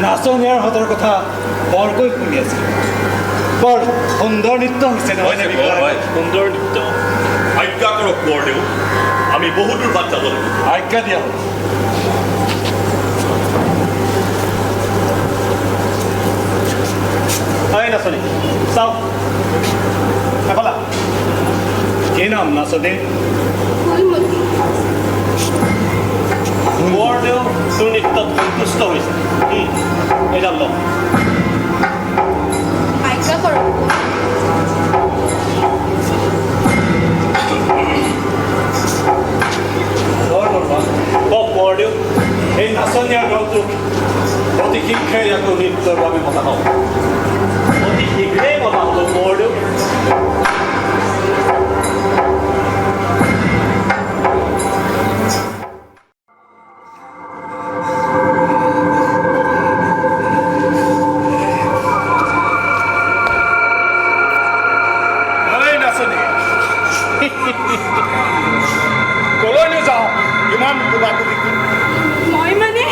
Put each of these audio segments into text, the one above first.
নাচনীয়াৰ হাতৰ কথা বৰকৈ শুনি আছিল। বৰ সুন্দৰ নৃত্য হৈছে নহয়? সুন্দৰ নৃত্য। আজ্ঞা কৰক বৰদেউ, আমি বহু দূৰ বাট যাব লাগিব। আজ্ঞা দিয়া। নাচনী চাওক এফালা। কি নাম নাচনী? বৰদেউ তোৰ নৃত্যত সন্তুষ্ট হৈছে। এইডাল লওক। আজ্ঞা কৰক। কওক বৰদেউ, এই নাচনীয়াৰ দলটোক অতি শীঘ্ৰে আকৌ নৃত্যৰ বাবে মতা হওক। অতি শীঘ্ৰেই মতা হ'ব বৰদেউ। কলৈনো যাওঁ ইমান কিবা কিবি? মই মানে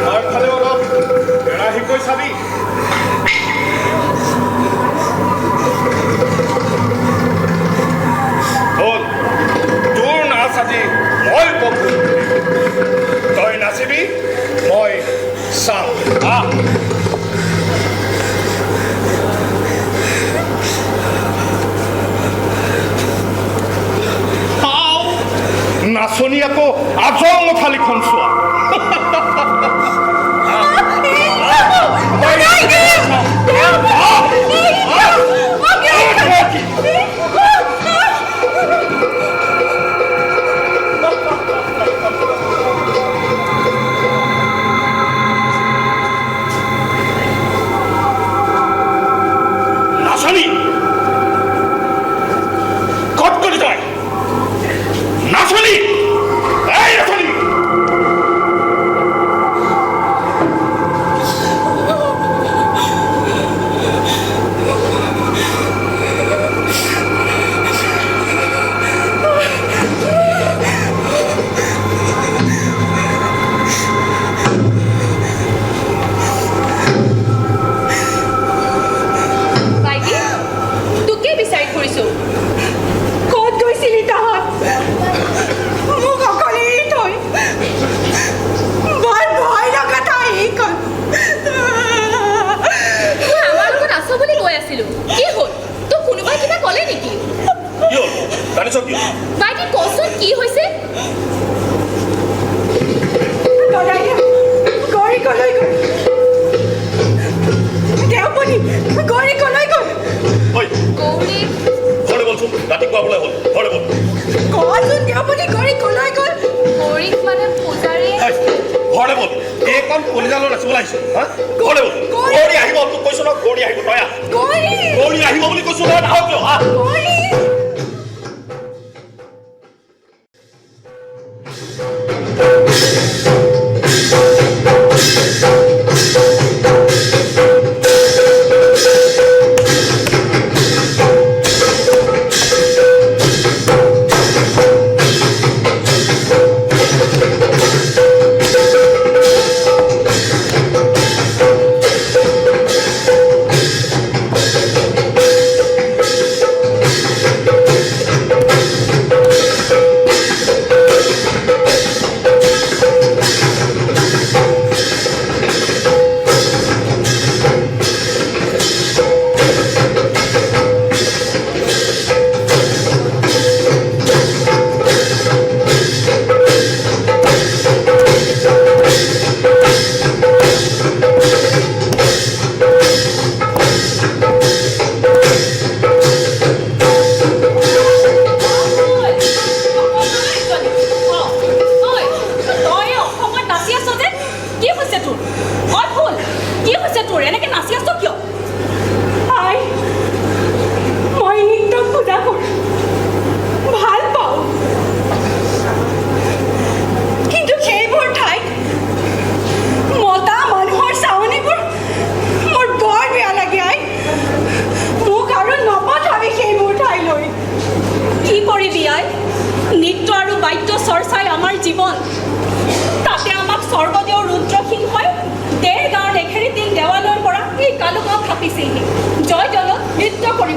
আমাৰ ফালে অলপ কেৰাহীকৈ চাবি। হ'ল তোৰ নাচ আজি মই উপভোগ কৰিম। তই নাচিবি, মই চাম। নাচনী আকৌ আজল মথালিখন চোৱা। নাচনী কত কৰি তই? নাচনী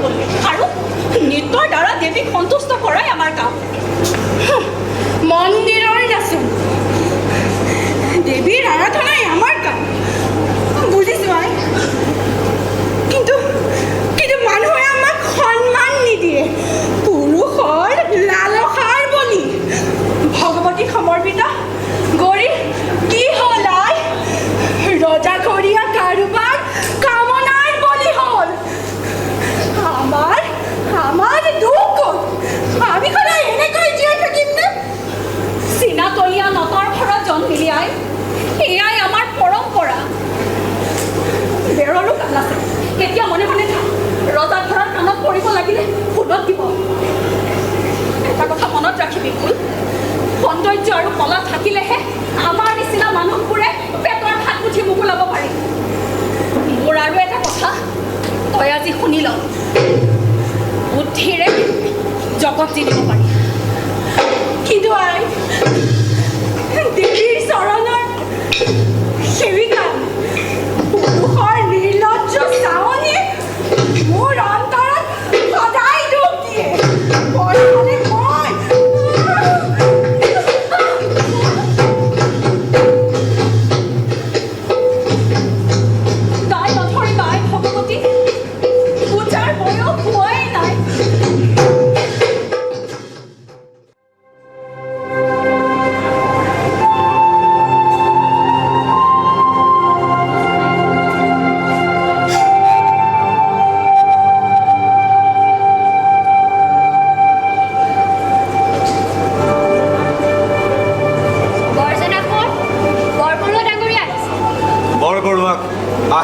কৰিবলৈ আৰু নৃত্যৰ দ্বাৰা দেৱীক সন্তুষ্ট কৰাই আমাৰ কাম। মন্দিৰৰ নাচোন, দেৱীৰ আৰাধনাই আমাৰ কাম, বুজিছো আই। কিন্তু মানুহে আমাক সন্মান নিদিয়ে, পুৰুষৰ লালসাৰ বলি। ভগৱতী সমৰ্পিত গৌৰী কি হ'ল আই? ৰজাঘৰীয়া কাৰোবাৰ কামনাৰ বলি হ'ল। আমাৰ দুখ হ'ল। আমি সদায় এনেকৈ জীয়াই থাকিম নে? চীনাতলীয়া নটৰ ঘৰত জন্মিলি আই, এয়াই আমাৰ পৰম্পৰা। বেৰৰো কাল আছে, এতিয়া মনে মনে থাক। ৰজা ঘৰৰ কাণত পৰিব লাগিলে ফুলত দিব। এটা কথা মনত ৰাখিবি ফুল, সৌন্দৰ্য আৰু কলা থাকিলেহে আমাৰ নিচিনা মানুহবোৰে পেটৰ ভাত মুঠি মোকোলাব পাৰে। মোৰ আৰু এটা কথা তই আজি শুনি ল, বুদ্ধিৰে জগত জিনিব পাৰি, কিন্তু আই দেৱীৰ চৰণৰ সেৱিকা পুৰুষৰ নিৰ্লজ্জ চাৱনিয়ে মোৰ অন্তৰত সদায় দুখ দিয়ে।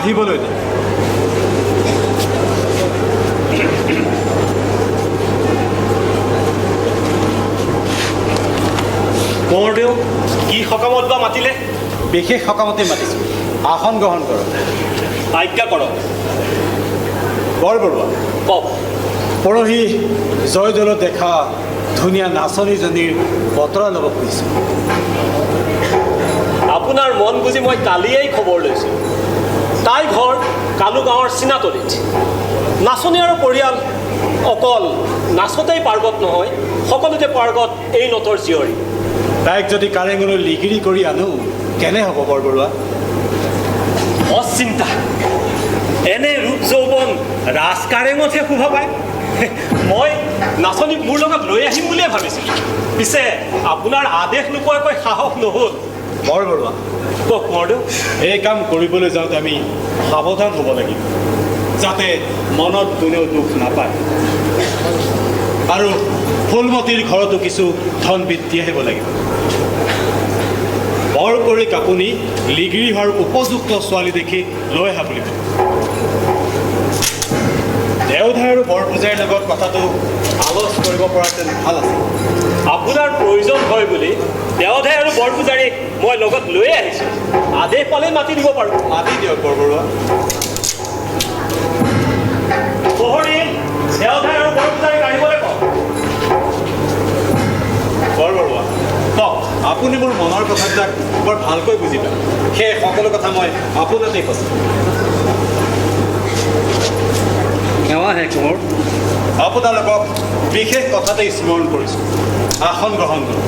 আহিবলৈ দে। কোঁৱৰদেউ কি সকামত বা মাতিলে? বিশেষ সকামতে মাতিছোঁ, আসন গ্ৰহণ কৰক। আজ্ঞা কৰক। বৰবৰুৱা কওক। পৰহি জয়দৌলত দেখা ধুনীয়া নাচনীজনীৰ বতৰা ল'ব খুজিছোঁ। আপোনাৰ মন বুজি মই কালিয়েই খবৰ লৈছোঁ। তাই ঘৰ কালু গাঁৱৰ চীনাতলীত। নাচনী আৰু পৰিয়াল অকল নাচতেই পাৰ্গত নহয়, সকলোতে পাৰ্গত এই নটৰ জীয়ৰী। তাইক যদি কাৰেঙলৈ লিগিৰি কৰি আনো কেনে হ'ব বৰবৰুৱা? অচিন্তা, এনে ৰূপ যৌৱন ৰাজ কাৰেঙতহে শোভা পায়। মই নাচনীক মোৰ লগত লৈ আহিম বুলিয়ে ভাবিছিলোঁ, পিছে আপোনাৰ আদেশ নোপোৱাকৈ সাহস নহ'ল। বৰবৰুৱা কওক কোঁৱৰদেউ। এই কাম কৰিবলৈ যাওঁতে আমি সাৱধান হ'ব লাগিব, যাতে মনত কোনেও দুখ নাপায়। আৰু ফুলমতীৰ ঘৰতো কিছু ধন বৃদ্ধি আহিব লাগিব। বৰ কৰি কাপুনি লিগিৰি হোৱাৰ উপযুক্ত ছোৱালী দেখি লৈ অহা বুলি কয়। দেওধাই আৰু বৰপূজাৰীৰ লগত কথাটো আলোচ কৰিব পৰাহেঁতেন ভাল আছিল। আপোনাৰ প্ৰয়োজন হয় বুলি দেওধাই আৰু বৰপূজাৰীক মই লগত লৈ আহিছোঁ। আদেশ পালেই মাতি দিব পাৰোঁ। মাতি দিয়ক বৰবৰুৱা। প্ৰহৰী দেওধাই আৰু বৰপূজাৰীক আহিবলৈ কওক। বৰবৰুৱা কওক, আপুনি মোৰ মনৰ কথাবিলাক বৰ ভালকৈ বুজি পায়, সেই সকলো কথা মই আপোনাতেই কৈছোঁ। সেৱাহে কোঁৱৰ। আপোনালোকক বিশেষ কথাতেই স্মৰণ কৰিছোঁ, আসন গ্ৰহণ কৰক।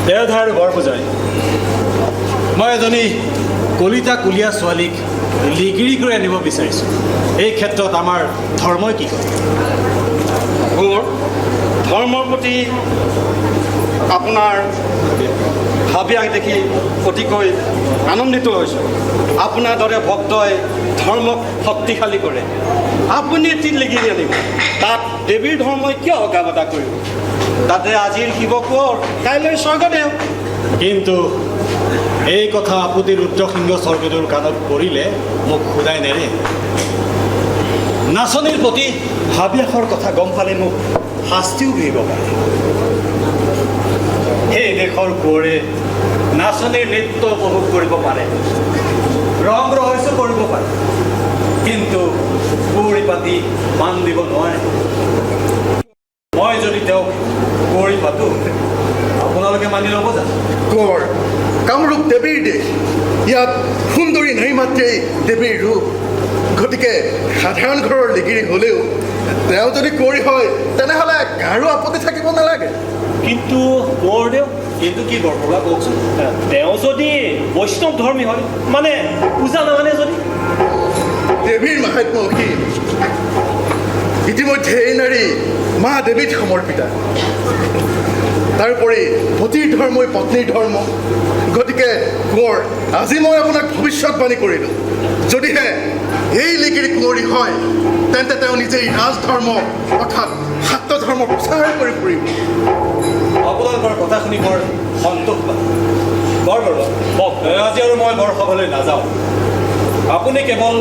দেওধাই আৰু বৰপূজাৰী, মই এজনী কলিতা কুলীয়া ছোৱালীক লিগিৰি কৰি আনিব বিচাৰিছোঁ। এই ক্ষেত্ৰত আমাৰ ধৰ্মই কি কয়? কোঁৱৰ, ধৰ্মৰ প্ৰতি আপোনাৰ ভাবিয়াক দেখি অতিকৈ আনন্দিত হৈছোঁ। আপোনাৰ দৰে ভক্তই ধৰ্মক শক্তিশালী কৰে। আপুনি এটি লিগিৰি আনিব, তাত দেৱীৰ ধৰ্মই কিয় অগাবতা কৰিব? তাতে আজিৰ শিৱ কোঁৱৰ, কাইলৈ স্বৰ্গদেৱ। কিন্তু এই কথা আপুনি ৰুদ্ৰসিংহ স্বৰ্গদেউৰ কাণত পৰিলে মোক সোধাই নেৰে। নাচনীৰ প্ৰতি হাবিয়াসৰ কথা গম পালে মোক শাস্তিও বিহিব পাৰে। সেই দেশৰ কোঁৱৰে নাচনীৰ নৃত্য উপভোগ কৰিব পাৰে, ৰং ৰহস্য কৰিব পাৰে, কিন্তু কুঁৱৰী পাতি মান দিব নোৱাৰে। মই যদি তেওঁক কুঁৱৰী পাতোঁ, আপোনালোকে মানি ল'ব জানো? কোঁৱৰ, কামৰূপ দেৱীৰ দেশ। ইয়াত সুন্দৰী নাৰী মাত্ৰেই দেৱীৰ ৰূপ। গতিকে সাধাৰণ ঘৰৰ লিগিৰি হ'লেও তেওঁ যদি কুঁৱৰী হয় তেনেহ'লে কাৰো আপত্তি থাকিব নালাগে। কিন্তু কোঁৱৰদেউ, কিন্তু কি বৰপ্ৰভা কওকচোন। তেওঁ যদি বৈষ্ণৱ ধৰ্মী হয়, মানে পূজা নামানে যদি? দেৱীৰ মাহাত্ম্য অসীম। ইতিমধ্যে এই নাৰী মা দেৱীত সমৰ্পিতা। তাৰোপৰি পতিৰ ধৰ্মই পত্নীৰ ধৰ্ম। গতিকে কোঁৱৰ, আজি মই আপোনাক ভৱিষ্যতবাণী কৰিলোঁ, যদিহে এই লিগিৰি কুঁৱৰী হয় তেন্তে তেওঁ নিজেই ৰাজধৰ্ম অৰ্থাৎ শাক্ত ধৰ্ম প্ৰচাৰ কৰি ফুৰিব। আপোনালোকৰ কথা শুনি বৰ সন্তোষ পালোঁ। বৰ আজি আৰু মই বৰসভালৈ নাযাওঁ। আপুনি কেৱল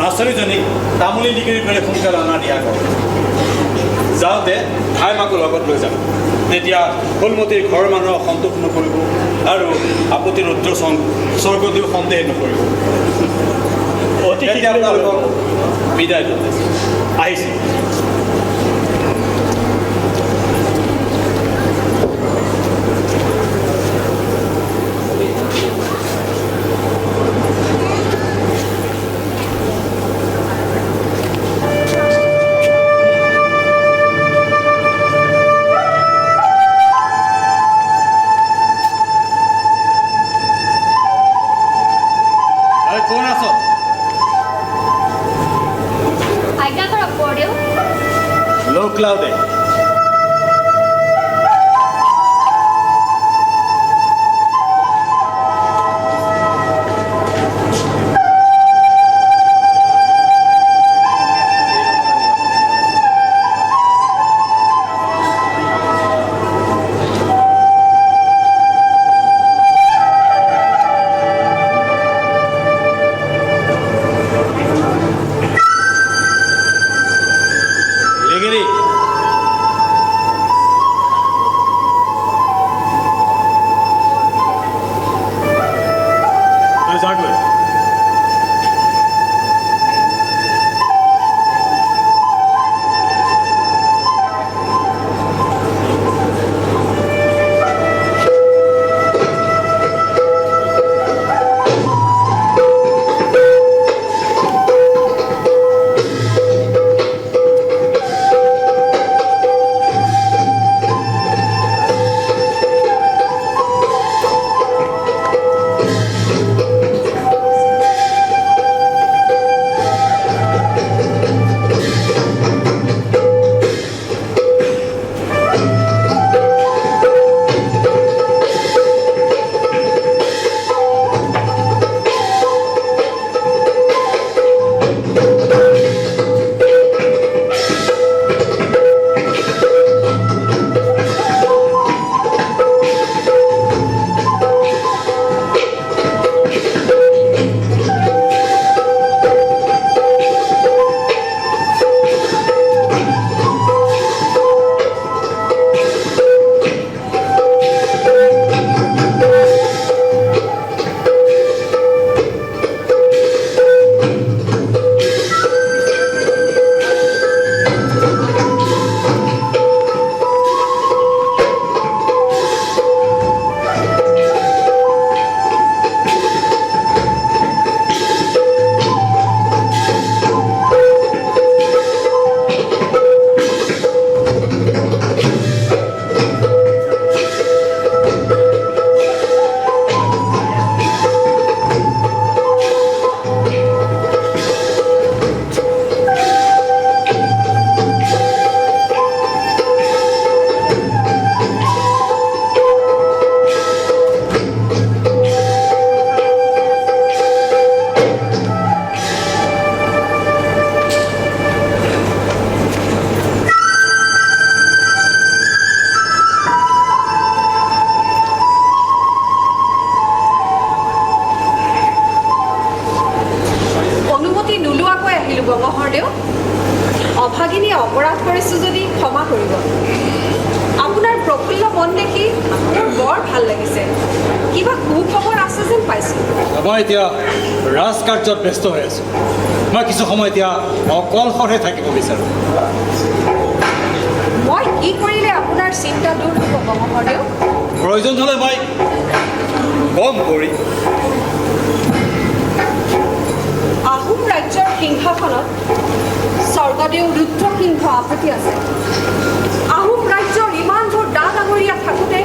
নাচনীজনীক তামুলী লিগিৰি কৰি সোনকালে অনা দিয়া কৰক। যাওঁতে ঠাই মাকো লগত লৈ যাম। তেতিয়া ফুলমতীৰ ঘৰৰ মানুহক সন্তোষ নকৰিব আৰু আপত্তি ৰুদ্ৰ স্বৰ্গদেউ সন্দেহ নকৰিব। তেতিয়া আপোনালোকক বিদায় জনাইছোঁ। আহিছোঁ। Cloudy. অভাগিনী অপৰাধ কৰিছোঁ যদি ক্ষমা কৰিব। আপোনাৰ প্ৰফুল্ল মন দেখি মোৰ বৰ ভাল লাগিছে। কিবা সুখবৰ আছে যেন পাইছোঁ। মই এতিয়া ৰাজকাৰ্যত ব্যস্ত হৈ আছোঁ। মই কিছু সময় এতিয়া অকলশৰে থাকিব বিচাৰোঁ। মই কি কৰিলে আপোনাৰ চিন্তা দূৰ হ'ব মহোদয়? প্ৰয়োজন হ'লে মই কম কৰি আহোম আহোম ৰাজ্যৰ সিংহাসনত স্বৰ্গদেউ ৰুদ্ৰসিংহ আপত্তি আছে। আহোম ৰাজ্যৰ ইমানবোৰ ডা ডাঙৰীয়া থাকোঁতে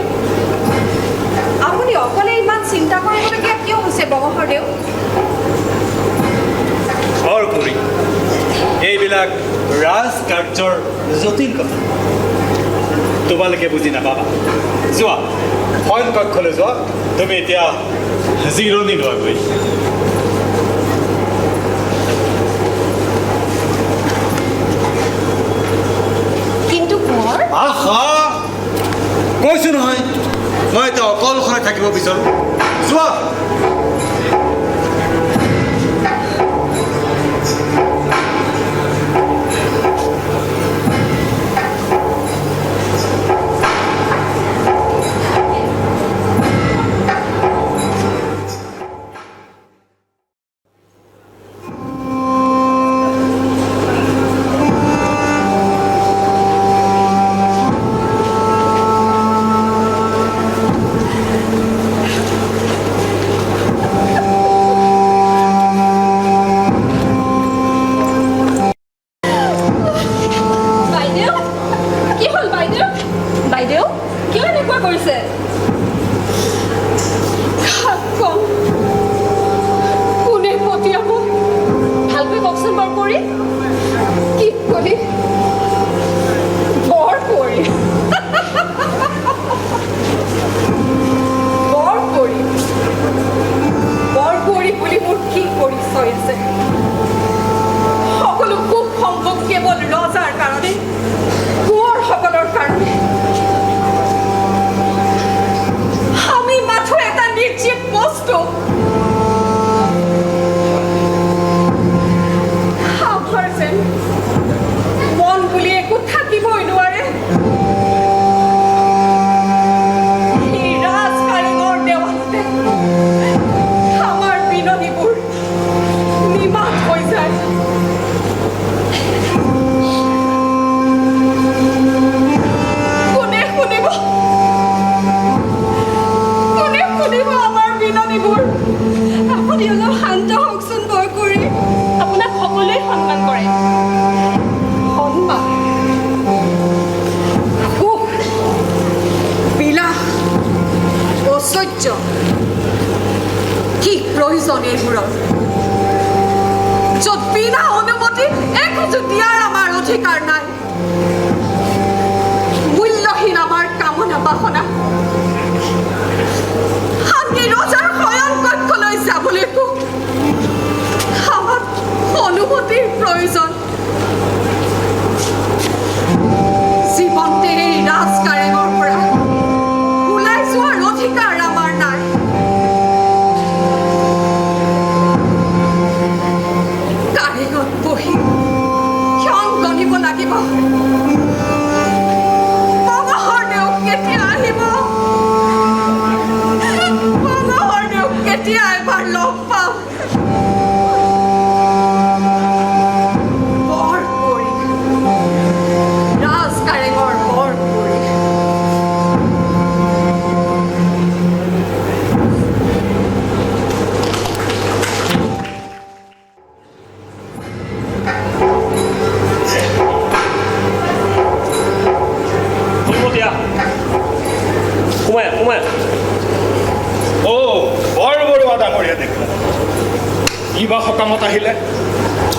আপুনি অকলে ইমান চিন্তা কৰিবলগীয়া কিয় হৈছে বংশদেউ? কৰি এইবিলাক ৰাজকাৰ্যৰ জটিল কথা তোমালোকে বুজি নাপাবা। যোৱা শয়ন কক্ষলৈ যোৱা, তুমি এতিয়া জিৰণি লোৱাগৈ। কিন্তু কোঁৱৰ, আহা কৈছো নহয়, মই এতিয়া অকলশৰে থাকিব বিচাৰোঁ। যোৱা।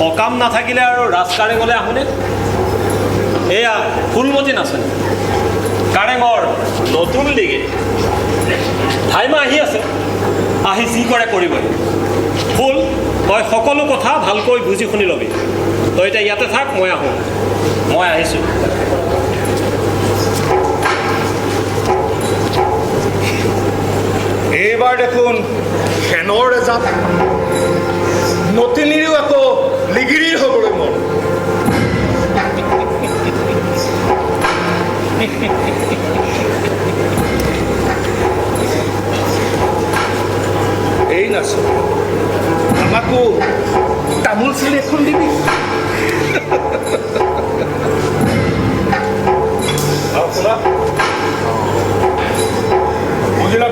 সকাম নাথাকিলে আৰু ৰাজকাৰেঙলৈ আহোনে? এয়া ফুলমতী নাচনী, কাৰেঙৰ নতুন লিগি ঠাইমা আহি আছে, আহি যি কৰে কৰিবই। ফুল, তই সকলো কথা ভালকৈ বুজি শুনি ল'বি। তই এতিয়া ইয়াতে থাক, মই আহোঁ। মই আহিছোঁ। এইবাৰ দেখোন খেনৰ এজাপ, নতুনিৰো আকৌ লিগিৰিৰ হ'বলৈ মন। এই নাচো, আমাকো তামোল চিলি এখন দিবি। শুনা, বুজিলা?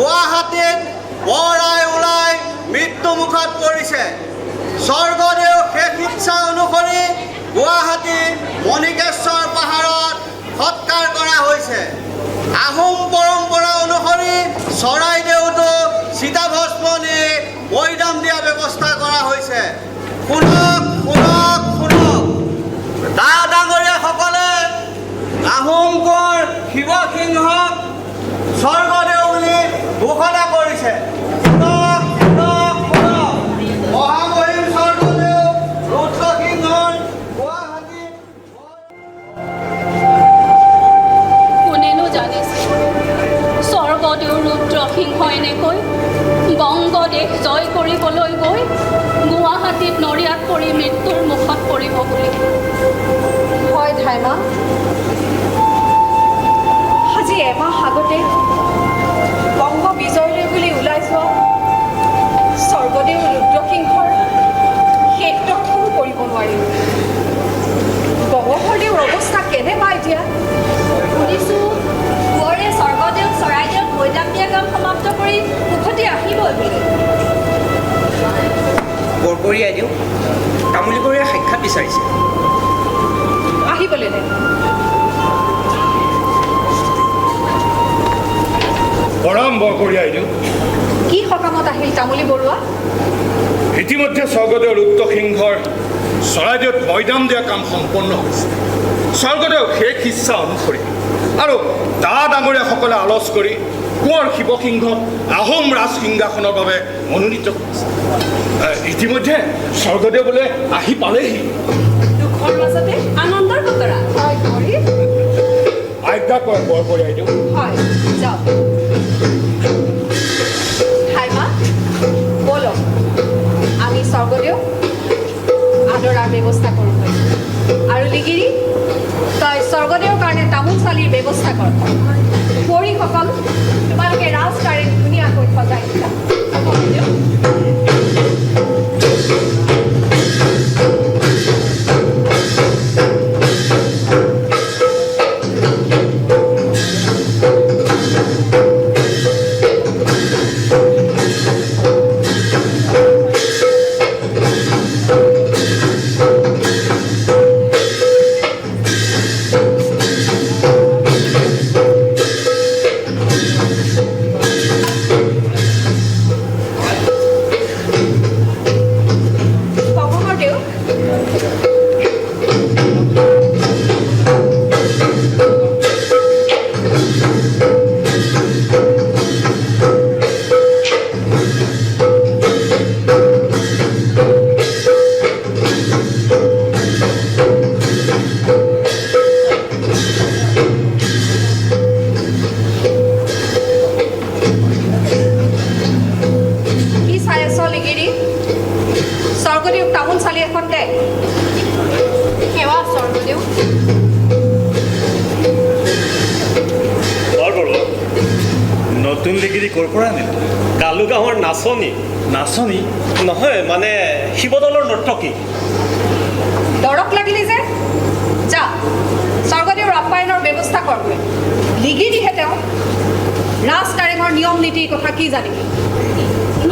গুৱাহাটীত বৰাই ওলাই মৃত্যুমুখত পৰিছে। স্বৰ্গদেউ শেষ ইচ্ছা অনুসৰি গুৱাহাটীৰ মণিকেশ্বৰ পাহাৰত সৎকাৰ কৰা হৈছে। আহোম পৰম্পৰা অনুসৰি চৰাইদেউতো চিতাভস্ম নি বৈদাম দিয়া ব্যৱস্থা কৰা হৈছে। শুনক শুনক শুনক, ডা ডাঙৰীয়াসকলে আহোম কোঁৱৰ শিৱসিংহক স্বৰ্গদেউ বুলি ঘোষণা কৰিছে। শুনক শুনক শুনক, মহামহিম স্বৰ্গদেউ ৰুদ্ৰসিংহৰ গুৱাহাটীত কোনেনো জানিছে স্বৰ্গদেউ ৰুদ্ৰসিংহ এনেকৈ বংগদেশ জয় কৰিবলৈ গৈ গুৱাহাটীত নৰিয়াত পৰি মৃত্যুৰ মুখত পৰিব বুলি। হয় ধাইমা, আজি এমাহ আগতে বংগ বিজয়লৈ বুলি ওলাই যোৱা স্বৰ্গদেউ ৰুদ্ৰসিংহৰ শেষ দৰ্শনো কৰিব নোৱাৰিম। গংগাধৰদেউৰ অৱস্থা কেনে পায় এতিয়া? শুনিছোঁ কোঁৱৰে স্বৰ্গদেউক চৰাইদেউত বৈদাম দিয়া কাম সমাপ্ত কৰি উভতি আহিবই বুলি। বৰকৰি আইদেউ তামুলী বৰীয়াৰ সাক্ষাৎ বিচাৰিছে। আহিবলৈ দে। পৰম বৰকৰি আইদেউ, কি সকামত আহিল তামুলী বৰুৱা? ইতিমধ্যে স্বৰ্গদেউ ৰুদ্ৰসিংহৰ চৰাইদেউত বৈদাম দিয়া কাম সম্পন্ন হৈছে। স্বৰ্গদেউ শেষ ইচ্ছা অনুসৰি আৰু ডা ডাঙৰীয়াসকলে আলোচ কৰি কোঁৱৰ শিৱসিংহক আহোম ৰাজ সিংহাসনৰ বাবে মনোনীত কৰিছে। ইতিমধ্যে স্বৰ্গদেউ বোলে আহি পালেহি। দুখৰ মাজতে আনন্দৰ বতৰা। হয় কুঁৱৰী, আজ্ঞা কৰে বৰকৰি আইদেউ। হয় যাওক। ধাইমা বলক আমি স্বৰ্গদেউ আদৰাৰ ব্যৱস্থা কৰোঁ। আৰু লিগিৰি তই স্বৰ্গদেউৰ কাৰণে তামোল চালিৰ ব্যৱস্থা কৰ। কুঁৱৰীসকল তোমালোকে ৰাজকাৰে ধুনীয়াকৈ সজাই দিলা। নতুন লিগিৰি ক'ৰ পৰা আনিলে? কালু গাঁৱৰ নাচনী। নাচনী? নহয়, মানে শিৱদলৰ নৰ্তকী। দৰক লাগিলে যে যা স্বৰ্গদেউৰ আপ্যায়নৰ ব্যৱস্থা কৰগৈ। লিগিৰিহে তেওঁ ৰাজ কাৰেঙৰ নিয়ম নীতিৰ কথা কি জানিব?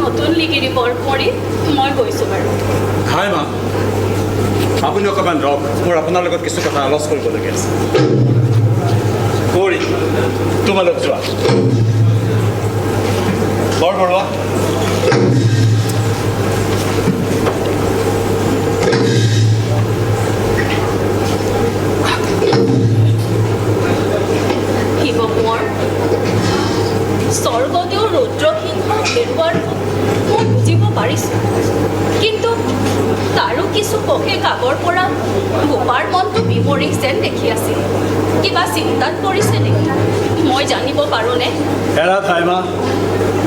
নতুন লিগিৰি বৰ কৰি মই গৈছোঁ বাৰু। হাই মা, আপুনি অকণমান ৰওক, মোৰ আপোনাৰ লগত কিছু কথা আলোচ কৰিবলগীয়া আছে। কৰি তোমালোক যোৱা। বৰ বৰুৱা, শিৱ কোঁৱৰ স্বৰ্গদেউ ৰুদ্ৰসিংহক হেৰুৱাৰ মই বুজিব পাৰিছোঁ, কিন্তু তাৰো কিছু পষেক আগৰ পৰা গোপাৰ মনটো বিমৰিক যেন দেখি আছিল। কিবা চিন্তাত পৰিছে নেকি? মই জানিব পাৰোঁনে? এৰা ঠাইমা,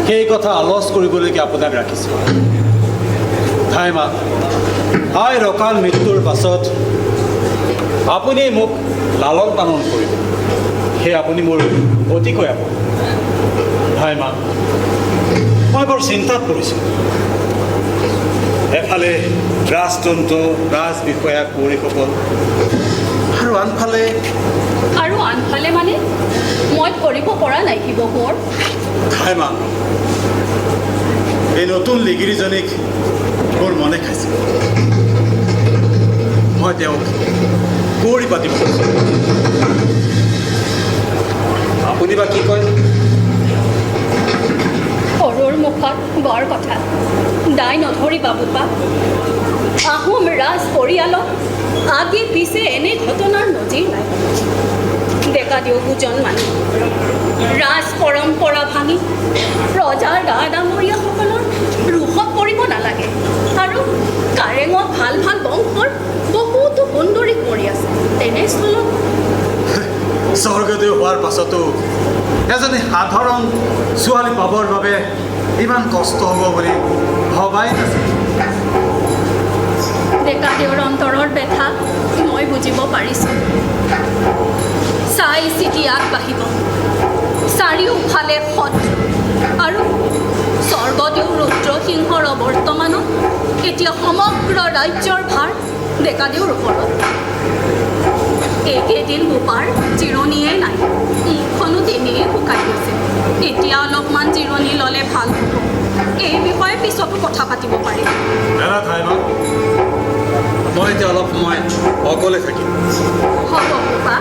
সেই কথা আলোচ কৰিবলৈকে আপোনাক ৰাখিছোঁ। ঠাইমা, আই ৰকাল মৃত্যুৰ পাছত আপুনি মোক লালন পালন কৰিব, সেই আপুনি মোৰ অতিকৈ আপন। ঠাইমা, মই বৰ চিন্তাত পৰিছোঁ। এফালে ৰাজতন্ত্ৰ, ৰাজ বিষয়া কুঁৱৰীসকল, আৰু আনফালে মানে মই কৰিব পৰা নাই শিৱ কোঁৱৰ। খাইমা এই নতুন লিগিৰীজনীক মোৰ মনে খাইছিল। মই তেওঁক কুঁৱৰী পাতিব কৈছোঁ। আপুনি বা কি কয়? সৰুৰ মুখত বৰ কথা দাই নধৰিবা বোপা। আহোম ৰাজ পৰিয়ালত আগে পিছে এনে ঘটনাৰ নজিৰ নাই। ডেকা দিও দুজন মানুহ ৰাজ পৰম্পৰা ভাঙি প্ৰজাৰ ডা ডাঙৰীয়াসকলৰ ৰোষত পৰিব নালাগে। আৰু কাৰেঙত ভাল ভাল বংশৰ বহুতো সুন্দৰী কৰি আছে। তেনেস্থলত স্বৰ্গদেউ হোৱাৰ পাছতো এজনী সাধাৰণ ছোৱালী পাবৰ বাবে ইমান কষ্ট হ'ব বুলি ভবাই নাছিল। ডেকা দেউৰ অন্তৰৰ বেথা মই বুজিব পাৰিছোঁ। চাই চিতি আগবাঢ়িব। চাৰিওফালে শত্ৰু আৰু স্বৰ্গদেউ ৰুদ্ৰসিংহৰ বৰ্তমানত এতিয়া সমগ্ৰ ৰাজ্যৰ ভাৰ ডেকাদেউৰ ওপৰত। এইকেইদিন বোপাৰ জিৰণিয়ে নাই। মুখখনো তেনেই শুকাই গৈছে। এতিয়া অলপমান জিৰণি ল'লে ভাল হ'ব। এই বিষয়ে পিছতো কথা পাতিব পাৰিম। মই এতিয়া অলপ সময় অকলে থাকিম। হ'ব বোপা।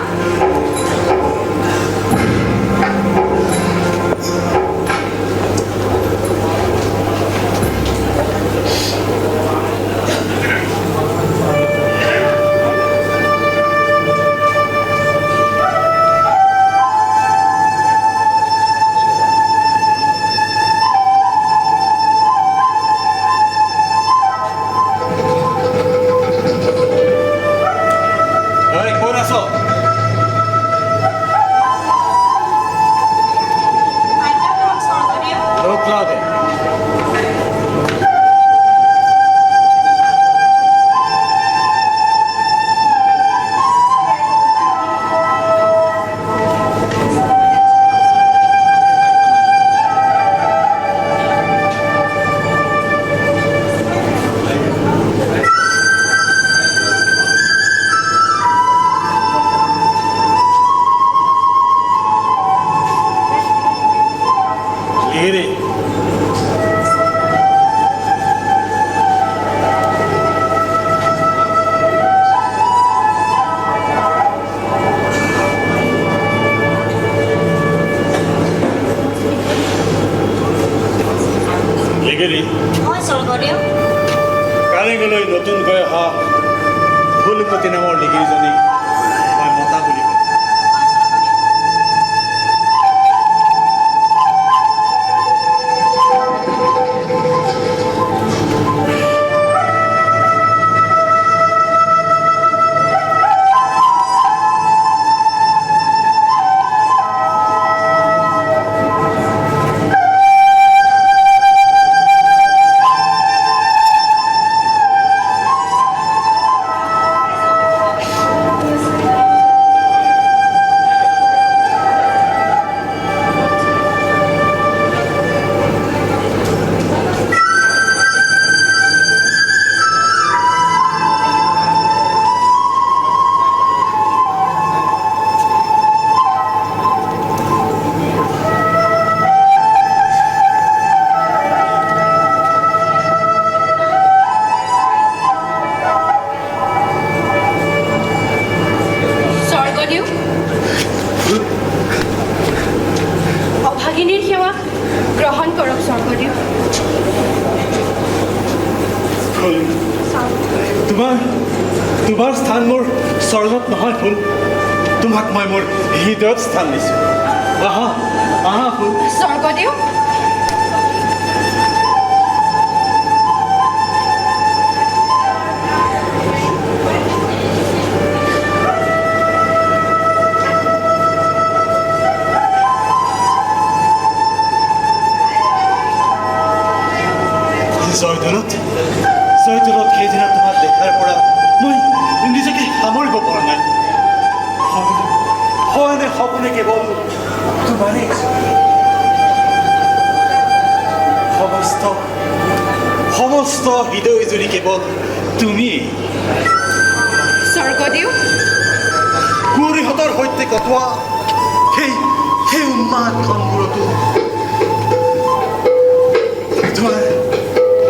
কাৰেঙলৈ নতুনকৈ অহা ফুলপতি নামৰ লিগিৰীজনীক মই মতা বুলি কওঁ। অভাগিনীৰ সেৱা গ্ৰহণ কৰক স্বৰ্গদেউ। তোমাৰ স্থান মোৰ চৰণত নহয় ফুল। তোমাক মই মোৰ হৃদয়ত স্থান দিছোঁ। আহা আহা ফুল। স্বৰ্গদেউ জয়দৌলত সেইদিনা তোমাক দেখাৰ পৰা মই নিজকে সামৰিব পৰা নাই। হয়নে সপোনে কেৱল তোমাৰেই সমস্ত হৃদয় জুৰি কেৱল তুমি। স্বৰ্গদেউ কুঁৱৰীহঁতৰ সৈতে কটোৱা সেই মাতখনবোৰতো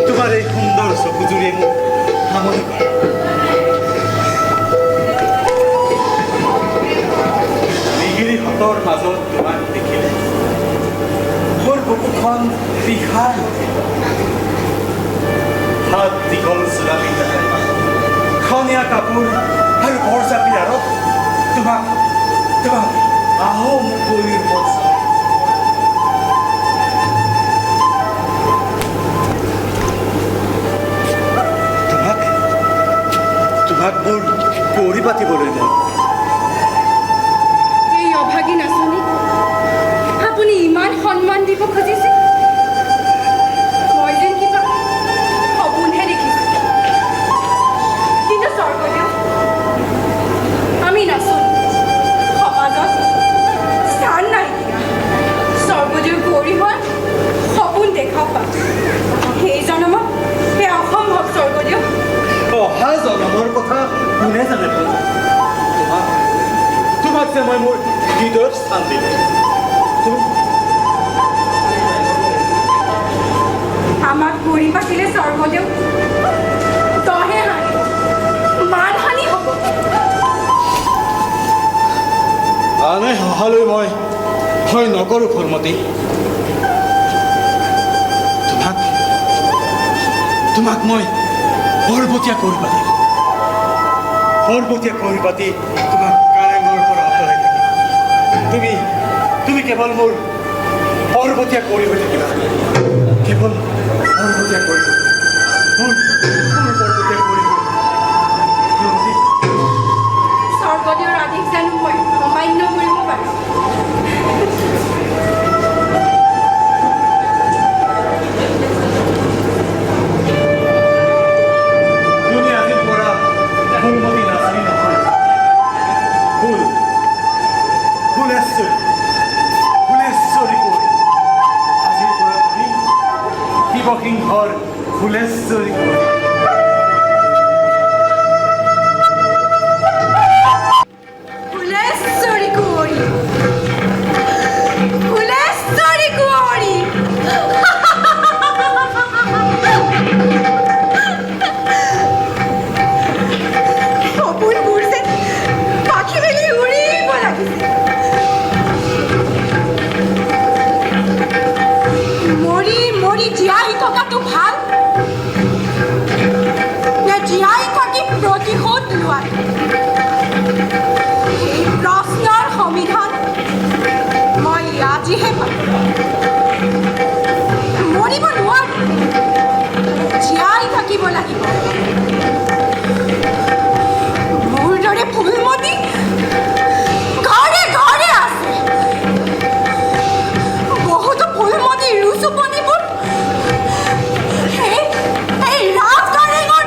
তোমাৰ এই সুন্দৰ চকুযোৰে মোক সামৰি কৰে। নিগিৰিহঁতৰ মাজত তোমাক দেখিলে মোৰ বুকুখন বিষাই উঠে। হাত দীঘল চোলা পিন্ধাই খনীয়া কাপোৰ আৰু বৰজাপিৰ আঁৰত তোমাক আহোম কুঁৱৰীৰ ওপৰত চাওঁ। তোমাক মোৰ কুঁৱৰী পাতিবলৈ মন। এই অভাগী নাচনীক আপুনি ইমান সন্মান দিব খুজিছে? মই যেন কিবা সপোনহে দেখিছোঁ। কিন্তু স্বৰ্গদেউ, আমি নাচনী সমাজত স্থান নাইকিয়া। স্বৰ্গদেউৰ কুঁৱৰী হোৱা সপোন দেখা পাওঁ। সেই জনমত সেই অসম্ভৱ স্বৰ্গদেউ। অহা জনমৰ কথা কোনে জানে? তোমাক যে মই মোৰ হৃদয়ত স্থান দিলো। আমাক কুঁৱৰী পাতিলে স্বৰ্গদেউ দহে হানি মানহানি হ'ব। আনে সহালৈ মই ভয় নকৰোঁ ফুলমতী। তোমাক মই বৰবতীয়া কৰি পাতিম। বৰবতীয়া কৰি পাতি তোমাক কাৰেঙৰ পৰা আঁতৰাই থাকিম। তুমি কেৱল মোৰ বৰবতীয়া কৰি হৈ থাকিবা। কেৱল বৰবতীয়া কৰি মোৰ বৰবতীয়া কৰি। স্বৰ্গদেউৰ আদেশ জানো মই অমান্য কৰিব পাৰোঁ? ফুলমতী নাচনী নহয়, ফুলেশ্বৰী কুঁৱৰী। আজিৰ পৰা তুমি শিৱসিংহৰ ফুলেশ্বৰী কুঁৱৰী। ফুলেশ্বৰী কুঁৱৰী, ফুলেশ্বৰী কুঁৱৰী। সপোনবোৰ যেন পাখি মেলি উৰিব লাগিছে। মৰি মৰি জীয়াই থকাটো ভাল নে জীয়াই থাকি প্ৰতিশোধ লোৱাটো? এই প্ৰশ্নৰ সমাধান মই আজিহে পাম। মৰিব নোৱাৰো, জীয়াই থাকিব লাগিব। মোৰ দৰে ফুলমতী ঘৰে ঘৰে আছে। বহুতো ফুলমতীৰ ৰুচুপনিবোৰ এই ৰাজকাৰেঙৰ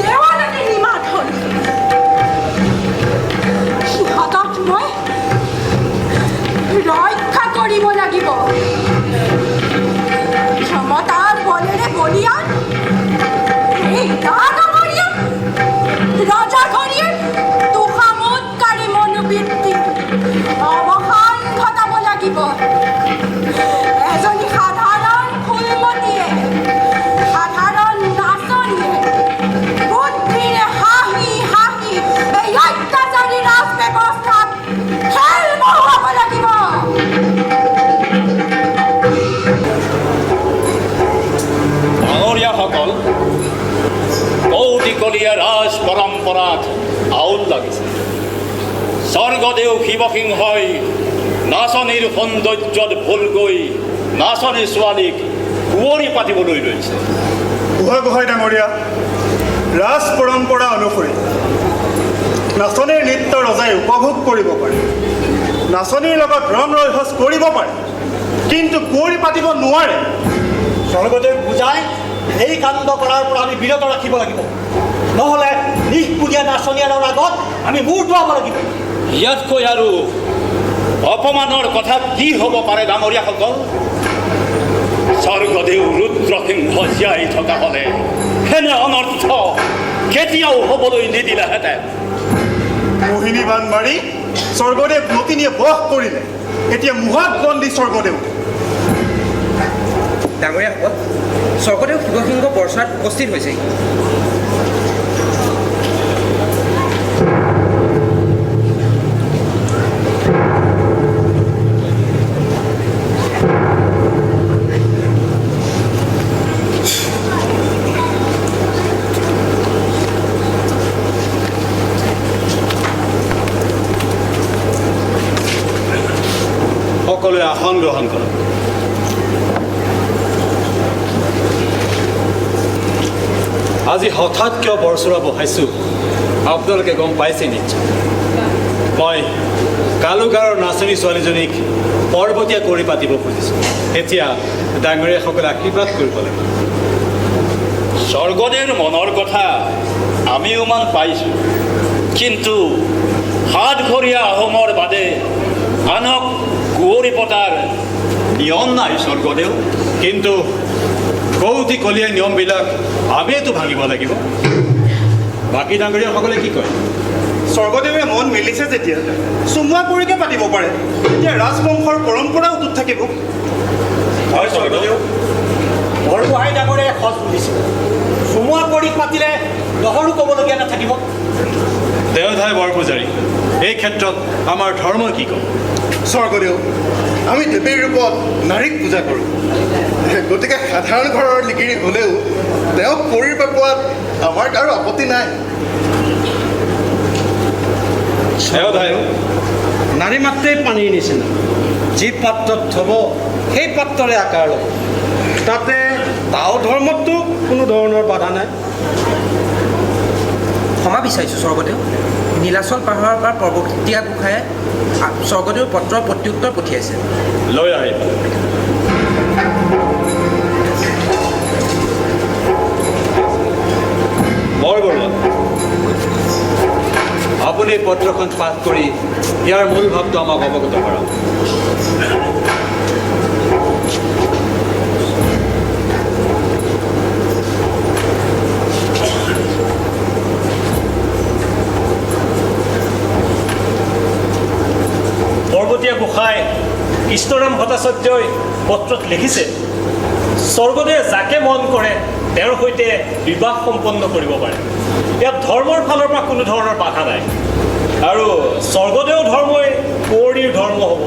দেৱালতে নিমাত হ'ল। সিহঁতক মই ৰক্ষা কৰিব লাগিব। ক্ষমতাৰ বলেৰে বলিয়ান এই ডাঙৰীয়া ৰজাঘৰীয়াৰ তুষামোৎকাৰী মনোবৃত্তি অৱসান ঘটাব লাগিব। এজনী সাধাৰণ ফুলমতীয়ে, সাধাৰণ নাচনীয়ে বুদ্ধিৰে হাঁহি হাঁহি এই অত্যাচাৰী ৰাজ ব্যৱস্থাত খেল বহুৱাব লাগিব। ডাঙৰীয়াসকল, কৌটিকলীয়া ৰাজ পৰম্পৰাত আউল লাগিছে। স্বৰ্গদেউ শিৱসিংহই নাচনীৰ সৌন্দৰ্যত ভুল গৈ নাচনী ছোৱালীক কুঁৱৰী পাতিবলৈ লৈছে। গোহাই ডাঙৰীয়া, ৰাজ পৰম্পৰা অনুসৰি নাচনীৰ নৃত্য ৰজাই উপভোগ কৰিব পাৰে। নাচনীৰ লগত ৰং ৰহস্য কৰিব পাৰে, কিন্তু কুঁৱৰী পাতিব নোৱাৰে। স্বৰ্গদেউ বুজাই এই কাণ্ড কৰাৰ পৰা আমি বিৰত ৰাখিব লাগিব। নহ'লে নিষ্পুৰীয়া নাচনীয়াৰ আগত আমি মূৰ দোৱাব লাগিব। ইয়াতকৈ আৰু অপমানৰ কথা কি হ'ব পাৰে ডাঙৰীয়াসকল? স্বৰ্গদেউ ৰুদ্ৰসিংহ জীয়াই থকা হ'লে হেনে অনৰ্থ কেতিয়াও হ'বলৈ নিদিলেহেঁতেন। মোহিনী বান মাৰি স্বৰ্গদেৱ নতিনীয়ে বস কৰিলে। এতিয়া মুহাত বন্দী স্বৰ্গদেউ। ডাঙৰীয়াসকল, স্বৰ্গদেউ শিৱসিংহ বৰচৰাত উপস্থিত হৈছে। সকলোৱে আসন গ্ৰহণ কৰক। আজি হঠাৎ কিয় বৰচৰা বহাইছোঁ আপোনালোকে গম পাইছে নিশ্চয়। মই কালুগাঁৱৰ নাচনী ছোৱালীজনীক পৰ্বতীয়া কৰি পাতিব খুজিছোঁ। এতিয়া ডাঙৰীয়াসকলে আশীৰ্বাদ কৰিব লাগিব। স্বৰ্গদেউৰ মনৰ কথা আমিও মান পাইছোঁ, কিন্তু সাতঘৰীয়া আহোমৰ বাদে আনক কুঁৱৰী পতাৰ নিয়ম নাই স্বৰ্গদেউ। কিন্তু কৌটি কলীয়া নিয়মবিলাক আমিয়েতো ভাঙিব লাগিব। বাকী ডাঙৰীয়াসকলে কি কয়? স্বৰ্গদেৱে মন মেলিছে যেতিয়া চুমুৱা কৰিকে পাতিব পাৰে, তেতিয়া ৰাজবংশৰ পৰম্পৰা অটুট থাকিব। হয় স্বৰ্গদেউ, বৰগোহাঁই ডাঙৰীয়াই সজ বুলিছে। চুমুৱা কৰি পাতিলে নহৰু ক'বলগীয়া নাথাকিব। দেওধাই বৰপূজাৰী, এই ক্ষেত্ৰত আমাৰ ধৰ্ম কি কয়? স্বৰ্গদেউ, আমি দেৱীৰ ৰূপত নাৰীক পূজা কৰোঁ, গতিকে সাধাৰণ ঘৰৰ লিগিৰি হ'লেও তেওঁক পৰিৰ পেপোৱাত আমাৰ কাৰো আপত্তি নাই। দেওধাই নাৰী মাত্ৰেই পানীৰ নিচিনা, যি পাত্ৰত থ'ব সেই পাত্ৰৰে আকাৰ ল'ব। তাতে তাও ধৰ্মততো কোনো ধৰণৰ বাধা নাই। ক্ষমা বিচাৰিছোঁ স্বৰ্গদেউ। নীলাচল পাহাৰৰ পৰা পৰ্বতীয়া গোসাঁয়ে স্বৰ্গদেউৰ পত্ৰৰ প্ৰত্যুত্তৰ পঠিয়াইছে। লৈ আহিব। বৰবৰুৱা, আপুনি পত্ৰখন পাঠ কৰি ইয়াৰ মূল ভাৱটো আমাক অৱগত কৰাওক। পৰ্বতীয়া গোসাঁই কৃষ্ণৰাম ভট্টাচাৰ্যই পত্ৰত লিখিছে, স্বৰ্গদেৱে যাকে মন কৰে তেওঁৰ সৈতে বিবাহ সম্পন্ন কৰিব পাৰে। ইয়াত ধৰ্মৰ ফালৰ পৰা কোনো ধৰণৰ বাধা নাই, আৰু স্বৰ্গদেউ ধৰ্মই কুঁৱৰীৰ ধৰ্ম হ'ব।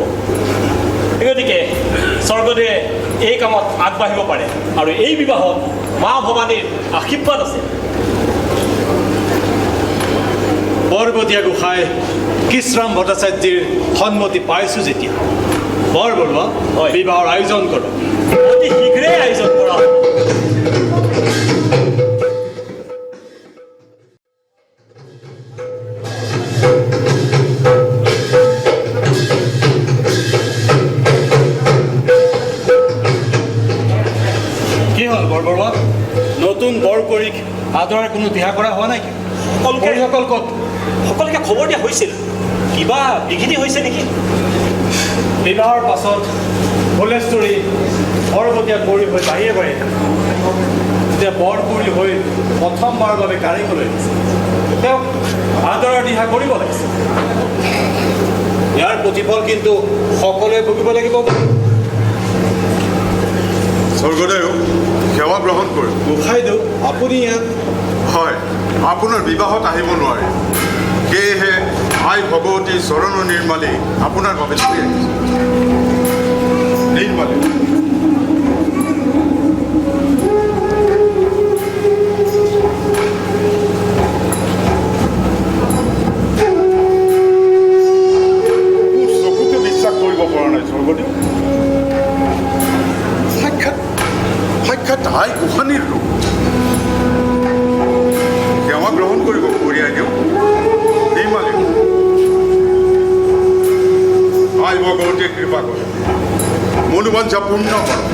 গতিকে স্বৰ্গদেৱে এই কামত আগবাঢ়িব পাৰে, আৰু এই বিবাহত মা ভৱানীৰ আশীৰ্বাদ আছে। পৰ্বতীয়া গোসাঁই কৃষ্ণৰাম ভট্টাচাৰ্যৰ সন্মতি পাইছোঁ যেতিয়া বৰবৰুৱা বিবাহৰ আয়োজন কৰক। অতি শীঘ্ৰেই আয়োজন কৰা হ'ব। কি হ'ল বৰবৰুৱা, নতুন বৰকুঁৱৰীক আদৰাৰ কোনো দিহা কৰা হোৱা নাই? সকল ক'ত? সকলোকে খবৰ দিয়া হৈছিল, কিবা বিঘিনি হৈছে নেকি? বিবাহৰ পাছত ফুলেশ্বৰী পৰ্বতীয়া কুঁৱৰী হৈ বাহিৰে বাহিৰে যেতিয়া বৰকুঁৱৰী হৈ প্ৰথমবাৰৰ বাবে গাড়ীলৈ আহিছে, তেওঁক আদৰৰ দিহা কৰিব লাগিছে। ইয়াৰ প্ৰতিফল কিন্তু সকলোৱে ভুগিব লাগিব। স্বৰ্গদেউ, সেৱা গ্ৰহণ কৰোঁ। গোসাঁইদেউ, আপুনি ইয়াত? হয়, আপোনাৰ বিবাহত আহিব নোৱাৰে, সেয়েহে আই ভগৱতী চৰণ নিৰ্মালী আপোনাৰ বাবে লৈ আহিছোঁ। নিৰ্মালী, চকুকে বিশ্বাস কৰিব পৰা নাই স্বৰ্গদেউ। সাক্ষাৎ আই গোসাঁনীৰ ৰূপ। সেৱা গ্ৰহণ কৰিব কঢ়িয়াই দিওঁ। নিৰ্মালী, আই ভগৱতীয়ে কৃপা কৰে, মনোবাঞ্ছা পূৰ্ণ কৰক।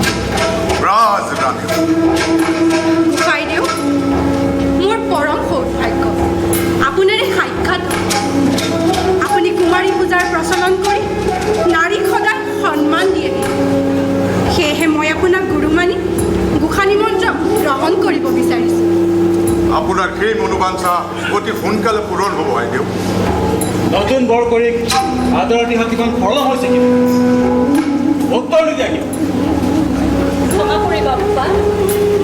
ৰাজ ৰাণী, বাইদেউ, মোৰ পৰম সৌভাগ্য আপোনাৰে সাক্ষাৎ। আপুনি কুমাৰী পূজাৰ প্ৰচলন কৰি নাৰীক সদায় সন্মান দিয়ে, সেয়েহে মই আপোনাক গুৰু মানি গোসাঁনী মন্ত্ৰ গ্ৰহণ কৰিব বিচাৰিছোঁ। আপোনাৰ সেই মনোবাঞ্ছা অতি সোনকালে পূৰণ হ'ব আইদেউ। নতুন বৰকৰিক আদৰৰ তিহতিখন পলম হৈছে কিন্তু উত্তৰ নিদিয়া কিয়? ক্ষমা কৰিবা বাবা,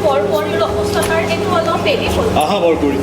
বৰপৰীৰ অসুস্থতাৰ এইটো অলপ দেৰি হ'ল। আহা বৰকৰি।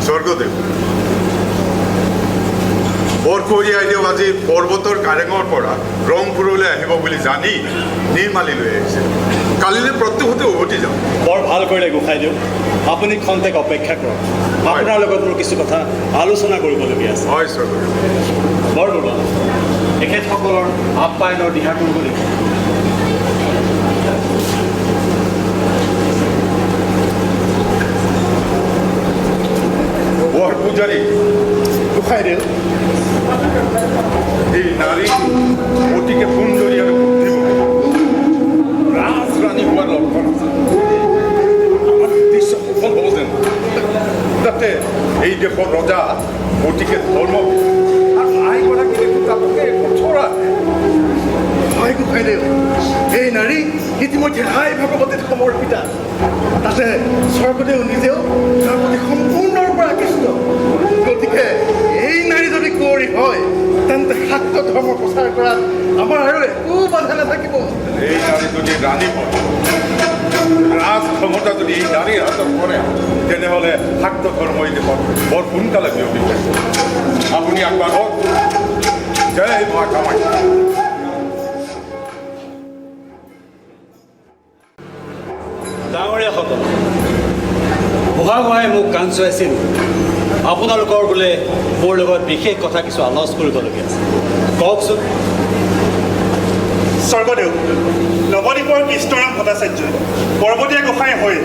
স্বৰ্গদেৱ বৰকৰি আইদেউ আজি পৰ্বতৰ কাৰেঙৰ পৰা ৰংপুৰলৈ আহিব বুলি জানি নিৰ্মালি লৈ আহিছে। কালিলৈ প্ৰত্যুহতে উভতি যাম। বৰ ভাল কৰিলে গোসাঁইদেউ, আপুনি খন্তেক অপেক্ষা কৰক। আপোনাৰ লগত মোৰ কিছু কথা আলোচনা কৰিবলগীয়া আছে। হয় স্বৰ্গদেৱ। বৰবৰুৱা, এখেতসকলৰ আপ্যায়নৰ দিহা কৰিব লাগিব। বৰ পূজাৰী গোসাঁইদেউ, এই নাৰী অতিকে সুন্দৰী আৰু বুদ্ধিমতী ৰাজৰাণী হোৱাৰ লক্ষণ আছে। আমাৰ উদ্দেশ্য সফল হ'ব যেন। যাতে এই দেশৰ ৰজা অতিকে ধৰ্ম আৰু আইগৰাকী দেখি তাতকে কঠোৰা। হয় গোসাঁইদেউ, এই নাৰী ইতিমধ্যে আই ভগৱতীত সমৰ্পিতা। তাতে স্বৰ্গদেউ নিজেও তাৰ প্ৰতি সম্পূৰ্ণৰূপে আকৃষ্ট। গতিকে এই নাৰী যদি কুঁৱৰী হয় তেন্তে শাক্ত ধৰ্ম প্ৰচাৰ কৰাত আমাৰ আৰু একো বাধা নাথাকিব। এই নাৰী যদি ৰাণী হয়, ৰাজ ক্ষমতা যদি এই নাৰীৰ হাতত পৰে, তেনেহ'লে শাক্ত ধৰ্ম এই দেশত বৰ সোনকালে বিয়পিব। আপুনি আগবাঢ়ক। জয় মা কামাখ্যা। ডাঙৰীয়াসকল, বুঢ়াগোহাঁই মোক কাণ চুৱাইছিল আপোনালোকৰ বোলে মোৰ লগত বিশেষ কথা কিছু আলোচ কৰিবলগীয়া আছে। কওকচোন। স্বৰ্গদেউ, নৱদ্বীপৰ কৃষ্ণৰাম ভট্টাচাৰ্যই পৰ্বতীয়া গোসাঁই হৈ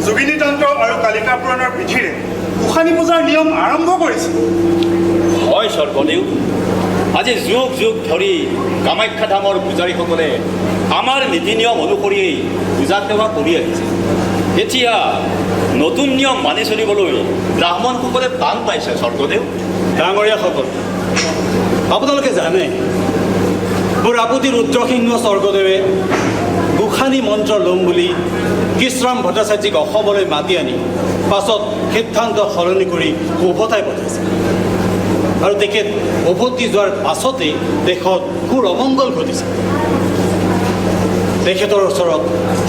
যোগিনী তন্ত্ৰ আৰু কালিকা পুৰাণৰ বিধিৰে গোসাঁনী পূজাৰ নিয়ম আৰম্ভ কৰিছে। হয় স্বৰ্গদেউ, আজি যুগ যুগ ধৰি কামাখ্যা ধামৰ পূজাৰীসকলে আমাৰ নীতি নিয়ম অনুসৰিয়েই পূজা সেৱা কৰি আহিছে। এতিয়া নতুন নিয়ম মানি চলিবলৈ ব্ৰাহ্মণসকলে টান পাইছে। স্বৰ্গদেউ, ডাঙৰীয়াসকল, আপোনালোকে জানে মোৰ আপত্তি ৰুদ্ৰসিংহ স্বৰ্গদেৱে গোসাঁনী মন্ত্ৰ ল'ম বুলি কৃষ্ণৰাম ভট্টাচাৰ্যক অসমলৈ মাতি আনি পাছত সিদ্ধান্ত সলনি কৰি উভতাই পঠাইছে। আৰু তেখেত উভতি যোৱাৰ পাছতেই দেশত ঘোৰ অমংগল ঘটিছে। তেখেতৰ ওচৰত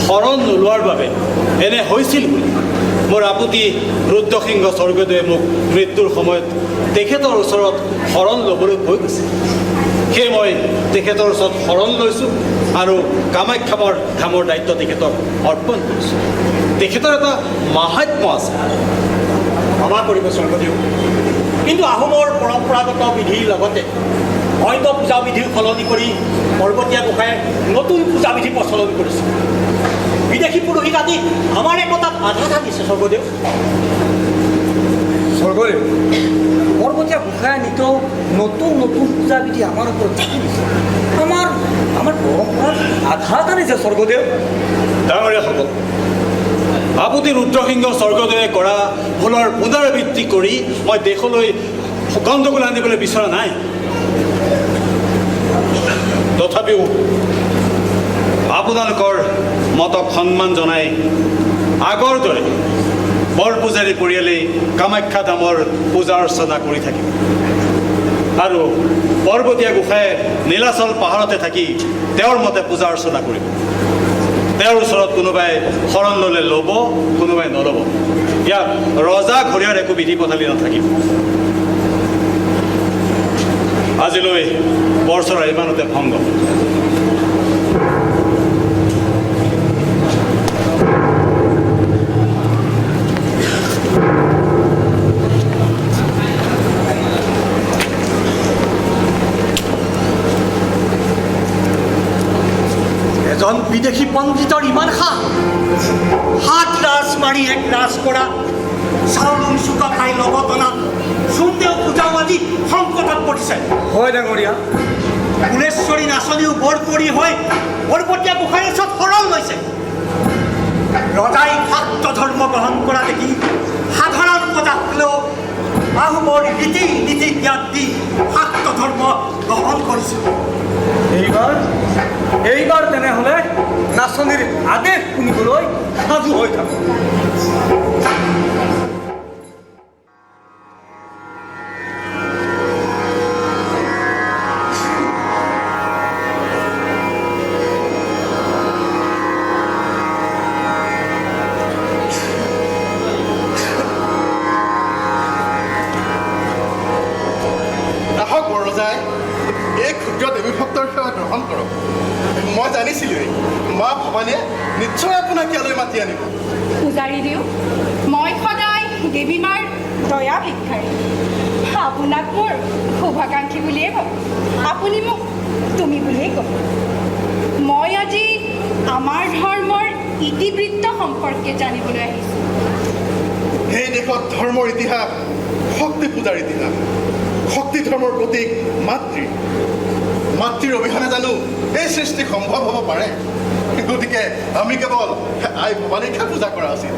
শৰণ নোলোৱাৰ বাবে এনে হৈছিল বুলি মোৰ আপত্তি ৰুদ্ৰসিংহ স্বৰ্গদেৱে মোক মৃত্যুৰ সময়ত তেখেতৰ ওচৰত শৰণ ল'বলৈ কৈ গৈছে। সেয়ে মই তেখেতৰ ওচৰত শৰণ লৈছোঁ আৰু কামাখ্যা ধামৰ দায়িত্ব তেখেতক অৰ্পণ কৰিছোঁ। তেখেতৰ এটা মাহাত্ম্য আছে। ক্ষমা কৰিব স্বৰ্গদেউ, কিন্তু আহোমৰ পৰম্পৰাগত বিধিৰ লগতে অন্য পূজা বিধিৰ সলনি কৰি পৰ্বতীয়া গোসাঁয়ে নতুন পূজা বিধি প্ৰচলন কৰিছে। বিদেশী পুৰোহিত আদি আমাৰ একতাত আঘাত আনিছে। স্বৰ্গদেউ, স্বৰ্গদেউ, পৰ্বতীয়া গোসাঁয়ে নিত নতুন নতুন পূজা বিধি আমাৰ ওপৰত চাপি দিছে। আমাৰ পৰম্পৰাত আঘাত আনিছে। স্বৰ্গদেউ, ডাঙৰীয়াসকল, আপত্তি ৰুদ্ৰসিংহ স্বৰ্গদেৱে কৰা ভুলৰ পুনৰাবৃত্তি কৰি মই দেশলৈ গণ্ডগোল আনিবলৈ বিচৰা নাই। তথাপিও আপোনালোকৰ মতক সন্মান জনাই আগৰ দৰে বৰ পূজাৰী পৰিয়ালেই কামাখ্যা ধামৰ পূজা অৰ্চনা কৰি থাকিব। আৰু পৰ্বতীয়া গোসাঁয়ে নীলাচল পাহাৰতে থাকি তেওঁৰ মতে পূজা অৰ্চনা কৰিব। তেওঁৰ ওচৰত কোনোবাই শৰণ ল'লে ল'ব, কোনোবাই নল'ব। ইয়াত ৰজা ঘৰীয়াৰ একো বিধি পথালি নাথাকিব। আজিলৈ বৰচৰা ইমানতে ভংগ। বিদেশী পণ্ডিতৰ ইমান সাত ৰাজ মাৰি এক ৰাজ কৰা চাউলুং চুকাফাই লগত অনা চুন্দেও পূজাও আদি সংকটত পৰিছে। হয় ডাঙৰীয়া, ফুলেশ্বৰী নাচনীও বৰপৰি হৈ বৰপতীয়া গোসাঁইৰ ওচৰত শৰণ লৈছে। ৰজাই শাক্ত ধৰ্ম গ্ৰহণ কৰা দেখি সাধাৰণ প্ৰজা হ'লেও আহোমৰ ৰীতি নীতি জ্ঞান দি শাক্ত ধৰ্ম গ্ৰহণ কৰিছে। এইবাৰ তেনেহ'লে নাচনীৰ আদেশ শুনিবলৈ সাজু হৈ থাকোঁ। এই ক্ষুদ্ৰ দেৱী ভক্তৰ সেৱা গ্ৰহণ কৰক। মই জানিছিলোঁৱেই মা ভৱানীয়ে নিশ্চয় আপোনাক ইয়ালৈ মাতি আনিব। পূজাৰী দিওঁ, মই সদায় দেৱী মাৰ দয়া ভিক্ষাৰী। আপোনাক মোৰ শুভাকাংক্ষী বুলিয়ে ভাবোঁ। আপুনি মোক তুমি বুলিয়েই ক'ব। মই আজি আমাৰ ধৰ্মৰ ইতিবৃত্ত সম্পৰ্কে জানিবলৈ আহিছোঁ। সেই দেশত ধৰ্মৰ ইতিহাস শক্তি পূজাৰ ইতিহাস। শক্তি ধৰ্মৰ প্ৰতীক মাতৃৰ অবিহনে জানো এই সৃষ্টি সম্ভৱ হ'ব পাৰে? গতিকে আমি কেৱল আই ভৱানীকহে পূজা কৰা উচিত।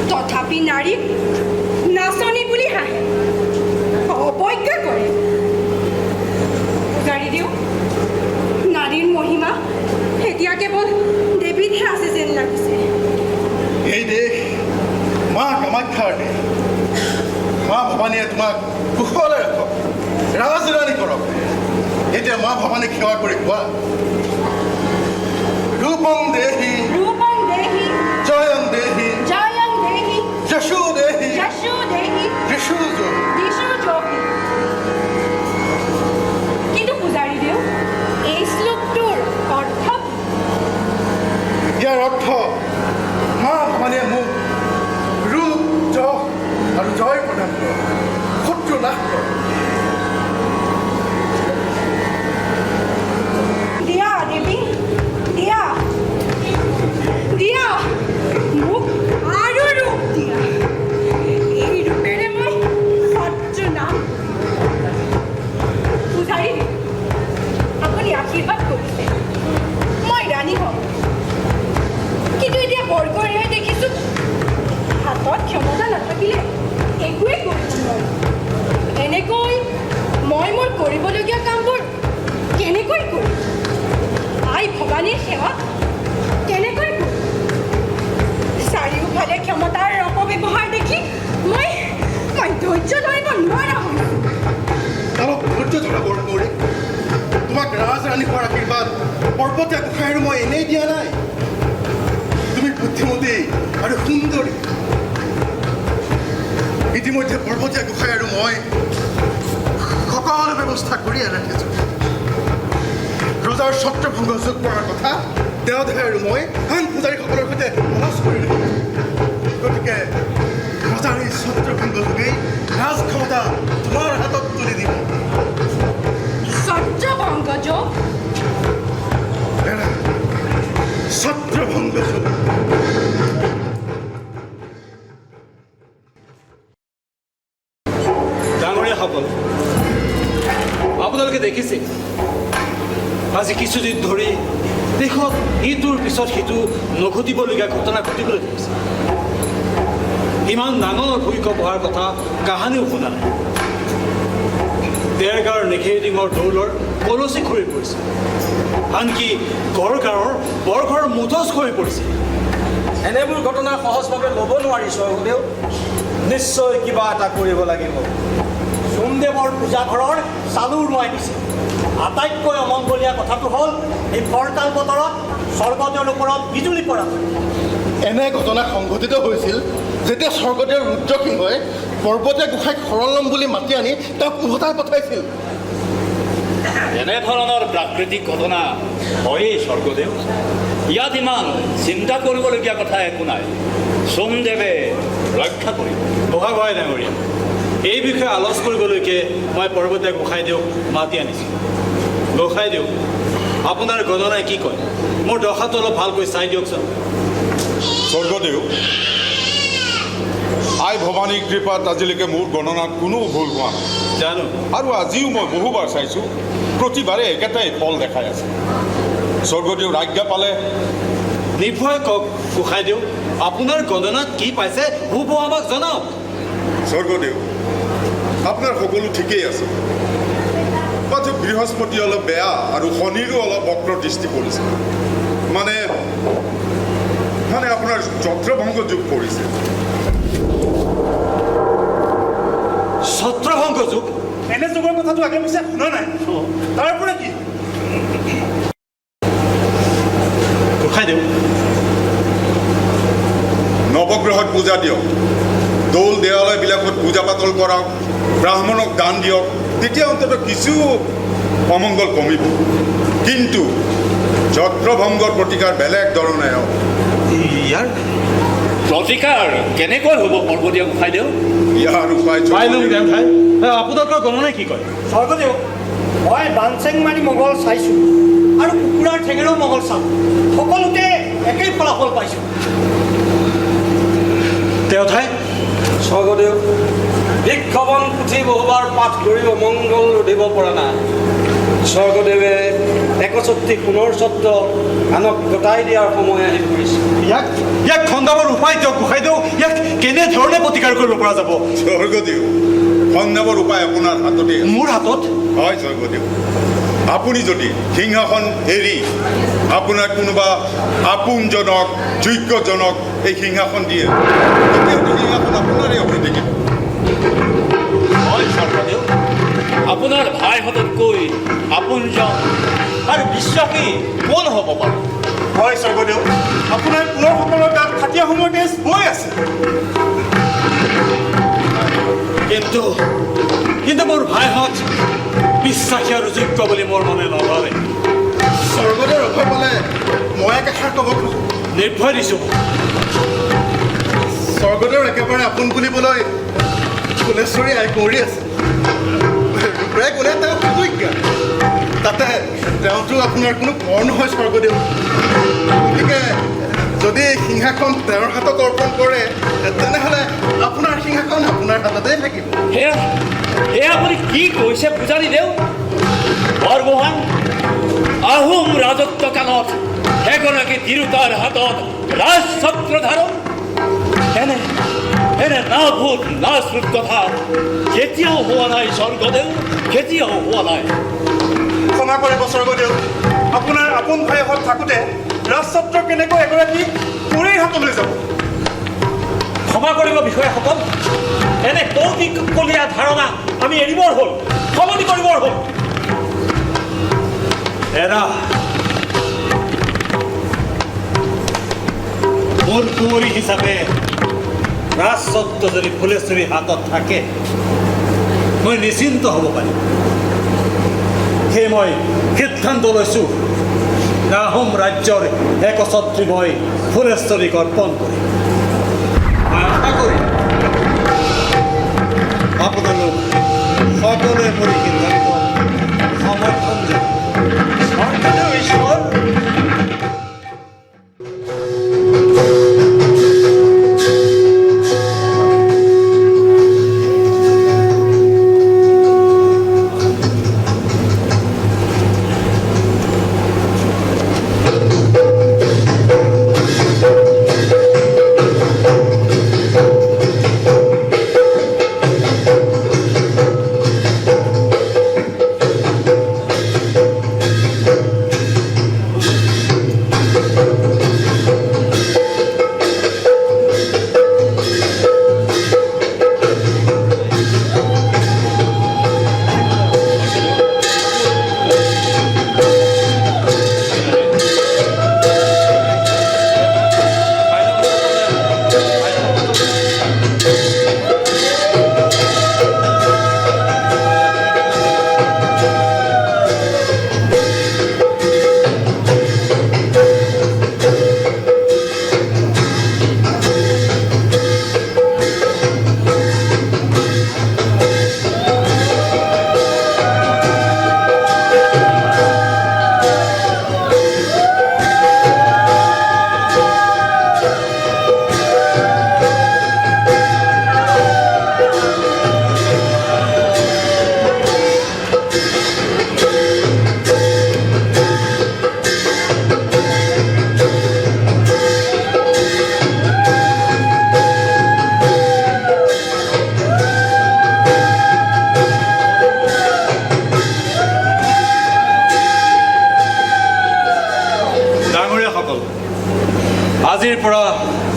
তথাপি নাৰীক নাচনী বুলি হাঁহে, অৱজ্ঞা কৰে। পূজাৰী দিওঁ, নাৰীৰ মহিমা এতিয়া কেৱল দেৱীতহে আছে যেন লাগিছে। এই দেশ মা কামাখ্যাৰ দেশ। মা ভৱানীয়ে তোমাক কুশলে ৰাখক, ৰাজৰাণী কৰক। এতিয়া মা ভৱানীক সেৱা কৰি কোৱা, ৰূপং দেহি ৰূপং দেহি জয়ং দেহি জয়ং দেহি যশো দেহি যশো দেহি দিশো যোহি। দিশো যোহি। কিন্তু পূজাৰী দিওঁ, এই শ্লোকটোৰ অৰ্থ কি? ইয়াৰ অৰ্থ মা ভৱানীয়ে মোক ৰূপ যশ আৰু জয় প্ৰদান কৰক, শত্ৰু নাশ কৰক। দিয়া দেৱী, দিয়া দিয়া, মোক আৰু ৰূপ দিয়া। এই ৰূপেৰে মই শত্ৰু নাম। পূজাৰী দিওঁ, আপুনি আশীৰ্বাদ কৰিছে মই ৰাণী হ'ম। কিন্তু এতিয়া বৰগৰীয়াই দেখিছোঁ হাতত ক্ষমতা নাথাকিলে একোৱেই কৰিব নোৱাৰোঁ। এনেকৈ মই মোৰ কৰিবলগীয়া কামবোৰ কেনেকৈ কৰিম? আই ভৱানীৰ সেৱা কেনেকৈ কৰিম? চাৰিওফালে ক্ষমতাৰ অপব্যৱহাৰ দেখি মই ধৈৰ্য ধৰিব নোৱাৰা হৈছোঁ। অলপ ধৈৰ্য ধৰা বৰগৌৰী। তোমাক ৰাজৰাণী হোৱাৰ আশীৰ্বাদ পৰ্বতীয়া গোসাঁই আৰু মই এনেই দিয়া নাই। তুমি বুদ্ধিমতী আৰু সুন্দৰী। ইতিমধ্যে পৰ্বতীয়া গোসাঁই আৰু মই সকলো ব্যৱস্থা কৰি ৰাখিছোঁ। ৰজাৰ ছত্ৰভংগ যোগ কৰাৰ কথা দেওধাই আৰু মই আন পূজাৰীসকলৰ সৈতে আলোচ কৰি ৰাখিছোঁ। গতিকে ৰজাৰ এই ছত্ৰভংগ যোগেই ৰাজ ক্ষমতা তোমাৰ হাতত তুলি দিব। ছত্ৰভংগ যোগ? ছত্ৰভংগ যোগ। ডাঙৰীয়াসকল, আপোনালোকে দেখিছে আজি কিছুদিন ধৰি দেশত ইটোৰ পিছত সিটো নঘটিবলগীয়া ঘটনা ঘটিবলৈ ধৰিছে। ইমান ডাঙৰ ভূমিকম্প হোৱাৰ কথা কাহানিও শুনা নাই। দেৰগাঁৱৰ নেঘেৰিডিঙৰ দৌলৰ কলচী খৰি পৰিছে, আনকি গড়গাঁৱৰ বৰঘৰৰ মুধচ খৰি পৰিছে। এনেবোৰ ঘটনা সহজভাৱে ল'ব নোৱাৰি স্বৰ্গদেউ। নিশ্চয় কিবা এটা কৰিব লাগিব। সোমদেৱৰ পূজাঘৰৰ চালু উৰুৱাই দিছে। আটাইতকৈ অমংগলীয়া কথাটো হ'ল এই ফৰকাল বতৰত স্বৰ্গদেউৰ ওপৰত বিজুলী পৰা। এনে ঘটনা সংঘটিত হৈছিল যেতিয়া স্বৰ্গদেউ ৰুদ্ৰসিংহই পৰ্বতীয়া গোসাঁইক শৰণ ল'ম বুলি মাতি আনি তেওঁক উভতাই পঠাইছিল। এনেধৰণৰ প্ৰাকৃতিক ঘটনা হয়েই স্বৰ্গদেউ। ইয়াত ইমান চিন্তা কৰিবলগীয়া কথা একো নাই। সোমদেৱে ৰক্ষা কৰিব। বহা বহাই ডাঙৰীয়া, এই বিষয়ে আলোচ কৰিবলৈকে মই পৰ্বতীয়া গোসাঁইদেউক মাতি আনিছোঁ। গোসাঁইদেউ, আপোনাৰ গণনাই কি কয় মোৰ দশাটো অলপ ভালকৈ চাই দিয়কচোন। স্বৰ্গদেউ, আই ভৱানীৰ কৃপাত আজিলৈকে মোৰ গণনাত কোনো ভুল হোৱা নাই জানো, আৰু আজিও মই বহুবাৰ চাইছোঁ, প্ৰতিবাৰে একেটাই ফল দেখাই আছে। স্বৰ্গদেউৰ আজ্ঞা পালে নিৰ্ভয় কওক গোসাঁইদেউ, আপোনাৰ গণনাত কি পাইছে হ'ব আমাক জনাওক। স্বৰ্গদেউ, আপোনাৰ সকলো ঠিকেই আছে, মাত্ৰ বৃহস্পতি অলপ বেয়া আৰু শনিৰো অলপ বক্ৰ দৃষ্টি পৰিছে। মানে আপোনাৰ ছত্ৰভংগ যোগ পৰিছে। ছত্ৰভংগ যোগ? এনে যুগৰ কথাটো আগে পিছে শুনা নাই, তাৰ পৰা কি গোসাঁইদেউ? নৱগ্ৰহত পূজা দিয়ক, দৌল দেৱালয়বিলাকত পূজা পাতল কৰাওক, ব্ৰাহ্মণক দান দিয়ক, তেতিয়া অন্ততঃ কিছু অমংগল কমিব। কিন্তু ছত্ৰভংগৰ প্ৰতিকাৰ বেলেগ ধৰণে হওক। ইয়াৰ প্ৰতিকাৰ কেনেকৈ হ'ব পৰ্বতীয় গোসাঁইদেউ? ইয়াৰ উপায় আপোনালোকৰ গণনাই কি কয়? স্বৰ্গদেউ, মই বানচেং মাৰি মগল চাইছোঁ আৰু কুকুৰাৰ ঠেঙেৰেও মগল চাওঁ, সকলোতে একেই ফলাফল পাইছোঁ। তেওঁঠাই স্বৰ্গদেউ, ভিক্ষৱন পুথি বহুবাৰ পাঠ কৰিও মংগল ৰুধিব পৰা নাই। স্বৰ্গদেৱে 61 সোণৰ ছত্ৰ আনক গতাই দিয়াৰ সময় আহি পৰিছে। ইয়াক খন্দাবৰ উপায় দিয়ক গোসাঁইদেউ, ইয়াক কেনেধৰণে প্ৰতিকাৰ কৰিব পৰা যাব? স্বৰ্গদেউ, খন্দাবৰ উপায় আপোনাৰ হাততে আছে। মোৰ হাতত? হয় স্বৰ্গদেউ, আপুনি যদি সিংহাসন এৰি আপোনাৰ কোনোবা আপোনজনক যোগ্যজনক এই সিংহাসন দিয়ে, তেতিয়াহ'লে সিংহাসন আপোনাৰেই হ'ব দেখিব। হয় স্বৰ্গদেউ, আপোনাৰ ভাইহঁততকৈ আপোনজন আৰু বিশ্বাসী কোন হ'ব পাৰে? হয় স্বৰ্গদেউ, আপোনাৰ কোঁৱৰসকলৰ গাত খাটীয়া সময়ৰ তেজ বৈ আছে। কিন্তু মোৰ ভাইহঁত বিশ্বাসী আৰু যোগ্য বুলি মোৰ মনে নললে। স্বৰ্গদেউৰ অভয় পালে মই একেষাৰ ক'ব খোজোঁ। নিৰ্ভয় দিছোঁ। স্বৰ্গদেউৰ একেবাৰে আপোন বুলিবলৈ ফুলেশ্বৰী আই কুঁৱৰী আছে, ৰূপে কোনে তেওঁ সুযোগ্য, তাতে তেওঁতো আপোনাৰ কোনো পৰ নহয় স্বৰ্গদেউ। গতিকে যদি সিংহাসন তেওঁৰ হাতত অৰ্পণ কৰে, তেনেহ'লে আপোনাৰ সিংহাসন আপোনাৰ হাততেই থাকিব। সেয়া আপুনি কি কৈছে পূজাৰী দেউ? বৰগোহাঁই, আহোম ৰাজত্ব কালত এগৰাকী তিৰোতাৰ হাতত ৰাজছত্ৰ ধাৰণ, এনে না ভূত না শ্ৰুত কথা কেতিয়াও হোৱা নাই স্বৰ্গদেউ, কেতিয়াও হোৱা নাই। ক্ষমা কৰিব স্বৰ্গদেউ, আপোনাৰ আপোন ভাইহঁত থাকোঁতে ৰাজছত্ৰ কেনেকৈ এগৰাকী কুঁৱৰীৰ হাতলৈ যাব? ক্ষমা কৰিব বিষয়াসকল, এনে কৌতিকলীয়া ধাৰণা আমি এৰিবৰ হ'ল, সলনি কৰিবৰ হ'ল। এৰা মোৰ কুঁৱৰী হিচাপে ৰাজছত্ৰ যদি ফুলেশ্বৰীৰ হাতত থাকে, মই নিশ্চিন্ত হ'ব পাৰিম। সেয়ে মই সিদ্ধান্ত লৈছোঁ, আহোম ৰাজ্যৰ একছত্ৰী মই ফুলেশ্বৰীক অৰ্পণ কৰিম। মই আশা কৰিম আপোনালোক সকলোৱে মোৰ সিদ্ধান্ত সমৰ্থন জনাব। ঈশ্বৰ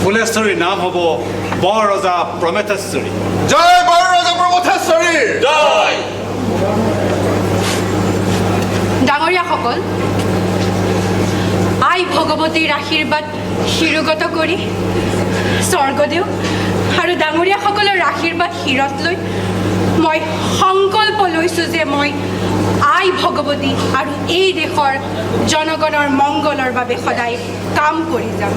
ফুলেশ্বৰীৰ নাম হ'ব বৰ ৰজা প্ৰমেথেশ্বৰী। জয় বৰ ৰজা প্ৰমথেশ্বৰী। জয়। ডাঙৰীয়াসকল, আই ভগৱতীৰ আশীৰ্বাদ শিৰোগত কৰি স্বৰ্গদেউ আৰু ডাঙৰীয়াসকলৰ আশীৰ্বাদ শিৰত লৈ মই সংকল্প লৈছোঁ যে মই আই ভগৱতী আৰু এই দেশৰ জনগণৰ মংগলৰ বাবে সদায় কাম কৰি যাম।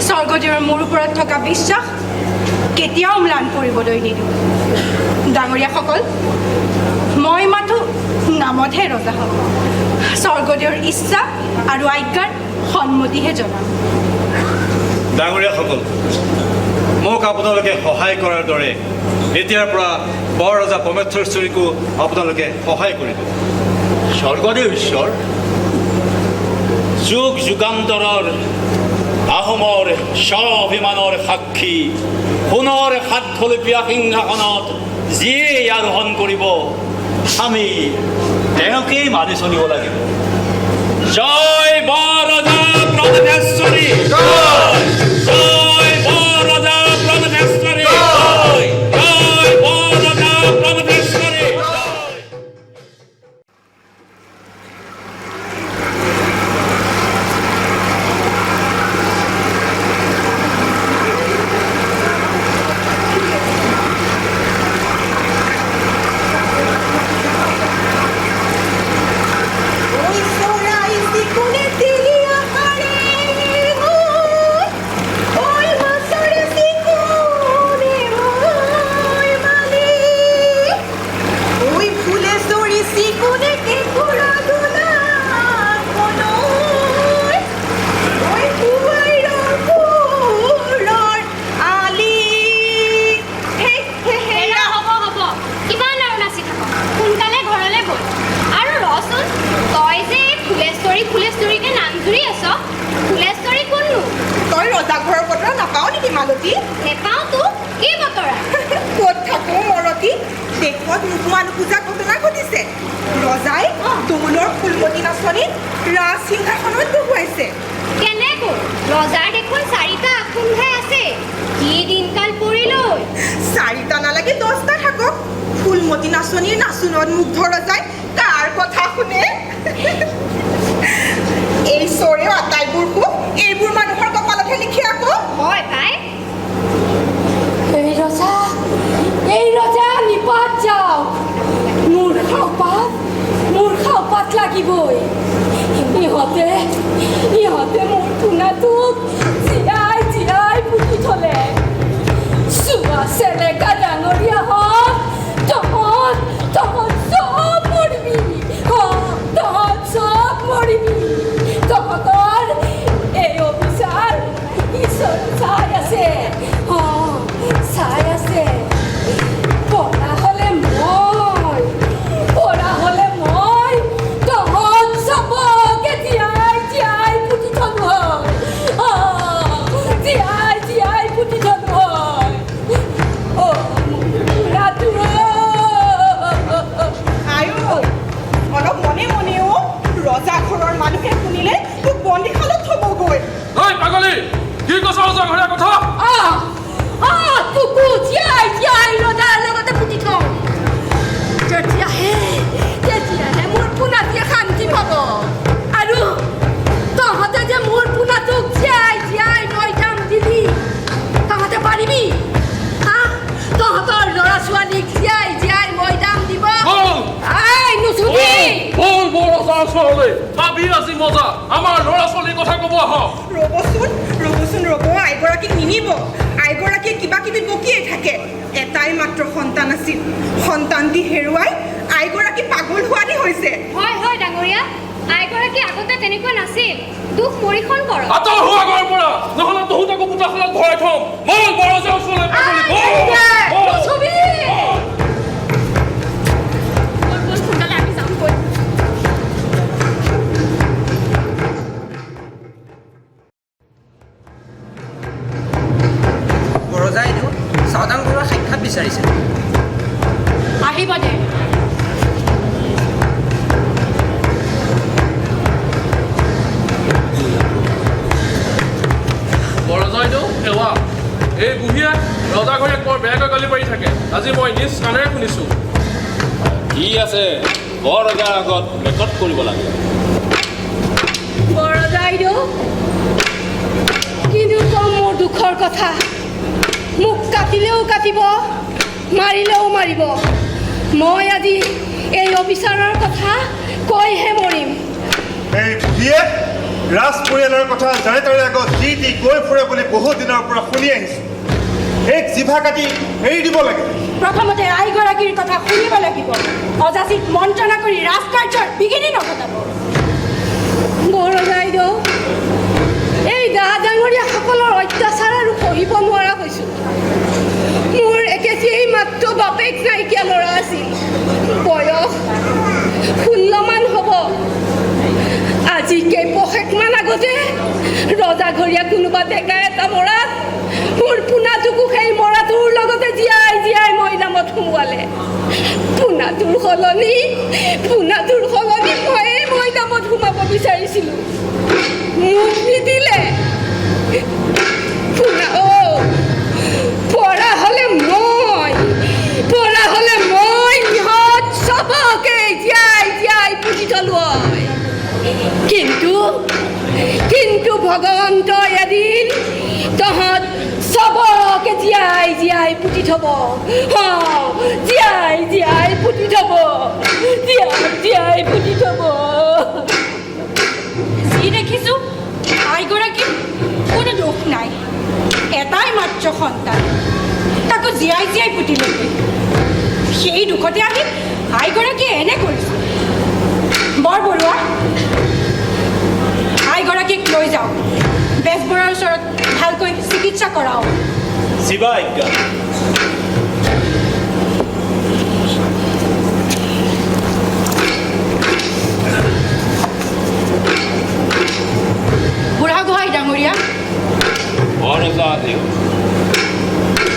স্বৰ্গদেউৰ মোৰ ওপৰত থকা বিশ্বাস কেতিয়াও ম্লান কৰিবলৈ নিদিওঁ। ডাঙৰীয়াসকল, মই মাথো নামতহে ৰজা হ'ব। স্বৰ্গদেউৰ ইচ্ছা আৰু আজ্ঞাৰ সন্মতিহে জনাম। ডাঙৰীয়াসকল, মোক আপোনালোকে সহায় কৰাৰ দৰে এতিয়াৰ পৰা বৰ ৰজা প্ৰমেথেশ্বৰীকো আপোনালোকে সহায় কৰিব। স্বৰ্গদেউ ঈশ্বৰ, যুগ যুগান্তৰৰ আহোমৰ স্বাভিমানৰ সাক্ষী সোণৰ সাতখলপীয়া সিংহাসনত যিয়ে আৰোহণ কৰিব আমি তেওঁকেই মানি চলিব লাগিব। জয় বৰ ৰজা প্ৰমেথেশ্বৰী। জয় বৰ ৰজা প্ৰমেথেশ্বৰী। জয় বৰ ৰজা প্ৰমেথেশ্বৰী। সেৱা এই বুঢ়ীয়ে ৰজাঘৰীয়াক বৰ বেয়াকৈ গালি পাৰি থাকে আজি মই নিজ কাণেৰে শুনিছোঁ কি আছে বৰ ৰজাৰ আগত ৰেকৰ্ড কৰিব লাগে বৰদাইদেউ কিন্তু কম মোৰ দুখৰ কথা মোক কাটিলেও কাটিব মাৰিলেও মাৰিব মই আজি এই অফিচাৰৰ কথা কৈহে মৰিম এই বুঢ়ীয়ে ৰাজ পৰিয়ালৰ কথা যাৰে তাৰে আগত যি টি কৈ ফুৰে বুলি বহুত দিনৰ পৰা শুনি আহিছোঁ এক জিভা কাটি এৰি দিব লাগে প্ৰথমতে আইগৰাকীৰ কথা শুনিব লাগিব অযাচিত মন্ত্ৰণা কৰি ৰাজকাৰ্যৰ বিঘিনি নঘটাব বৰদাইদেউ এই ডা ডাঙৰীয়াসকলৰ অত্যাচাৰ আৰু সহিব নোৱাৰা হৈছোঁ মোৰ একেঠিয়েই মাত্ৰ বাপেক নাইকিয়া ল'ৰা আছিল বয়স 16 মান হ'ব আজি কেইপষেকমান আগতে ৰজাঘৰীয়া কোনোবা ডেকা এটা মৰাত মোৰ পোনাটোকো সেই মৰাটোৰ লগতে জীয়াই জীয়াই মৈদামত সোমোৱালে পোনাটোৰ সলনি মই মৈদামত সোমাব বিচাৰিছিলোঁ মোক নিদিলে পোনা পৰা হ'লে মই ইহঁত চবকে জীয়াই জীয়াই পুতি থলো হয় কিন্তু ভগৱন্তই এদিন তহঁত চবকে জীয়াই জীয়াই পুতি থব জীয়াই পুতি থব যি দেখিছোঁ আইগৰাকীৰ কোনো দুখ নাই এটাই মাত্ৰ সন্তান তাকো জীয়াই জীয়াই পুতি ল'লে সেই দুখতে আহি আইগৰাকীয়ে এনে কৰিছে বৰ বৰুৱা আইগৰাকীক লৈ যাওক বেজবৰুৱাৰ ওচৰত ভালকৈ চিকিৎসা কৰাওক শিৱা আজ্ঞা বুঢ়াগোহাঁই ডাঙৰীয়া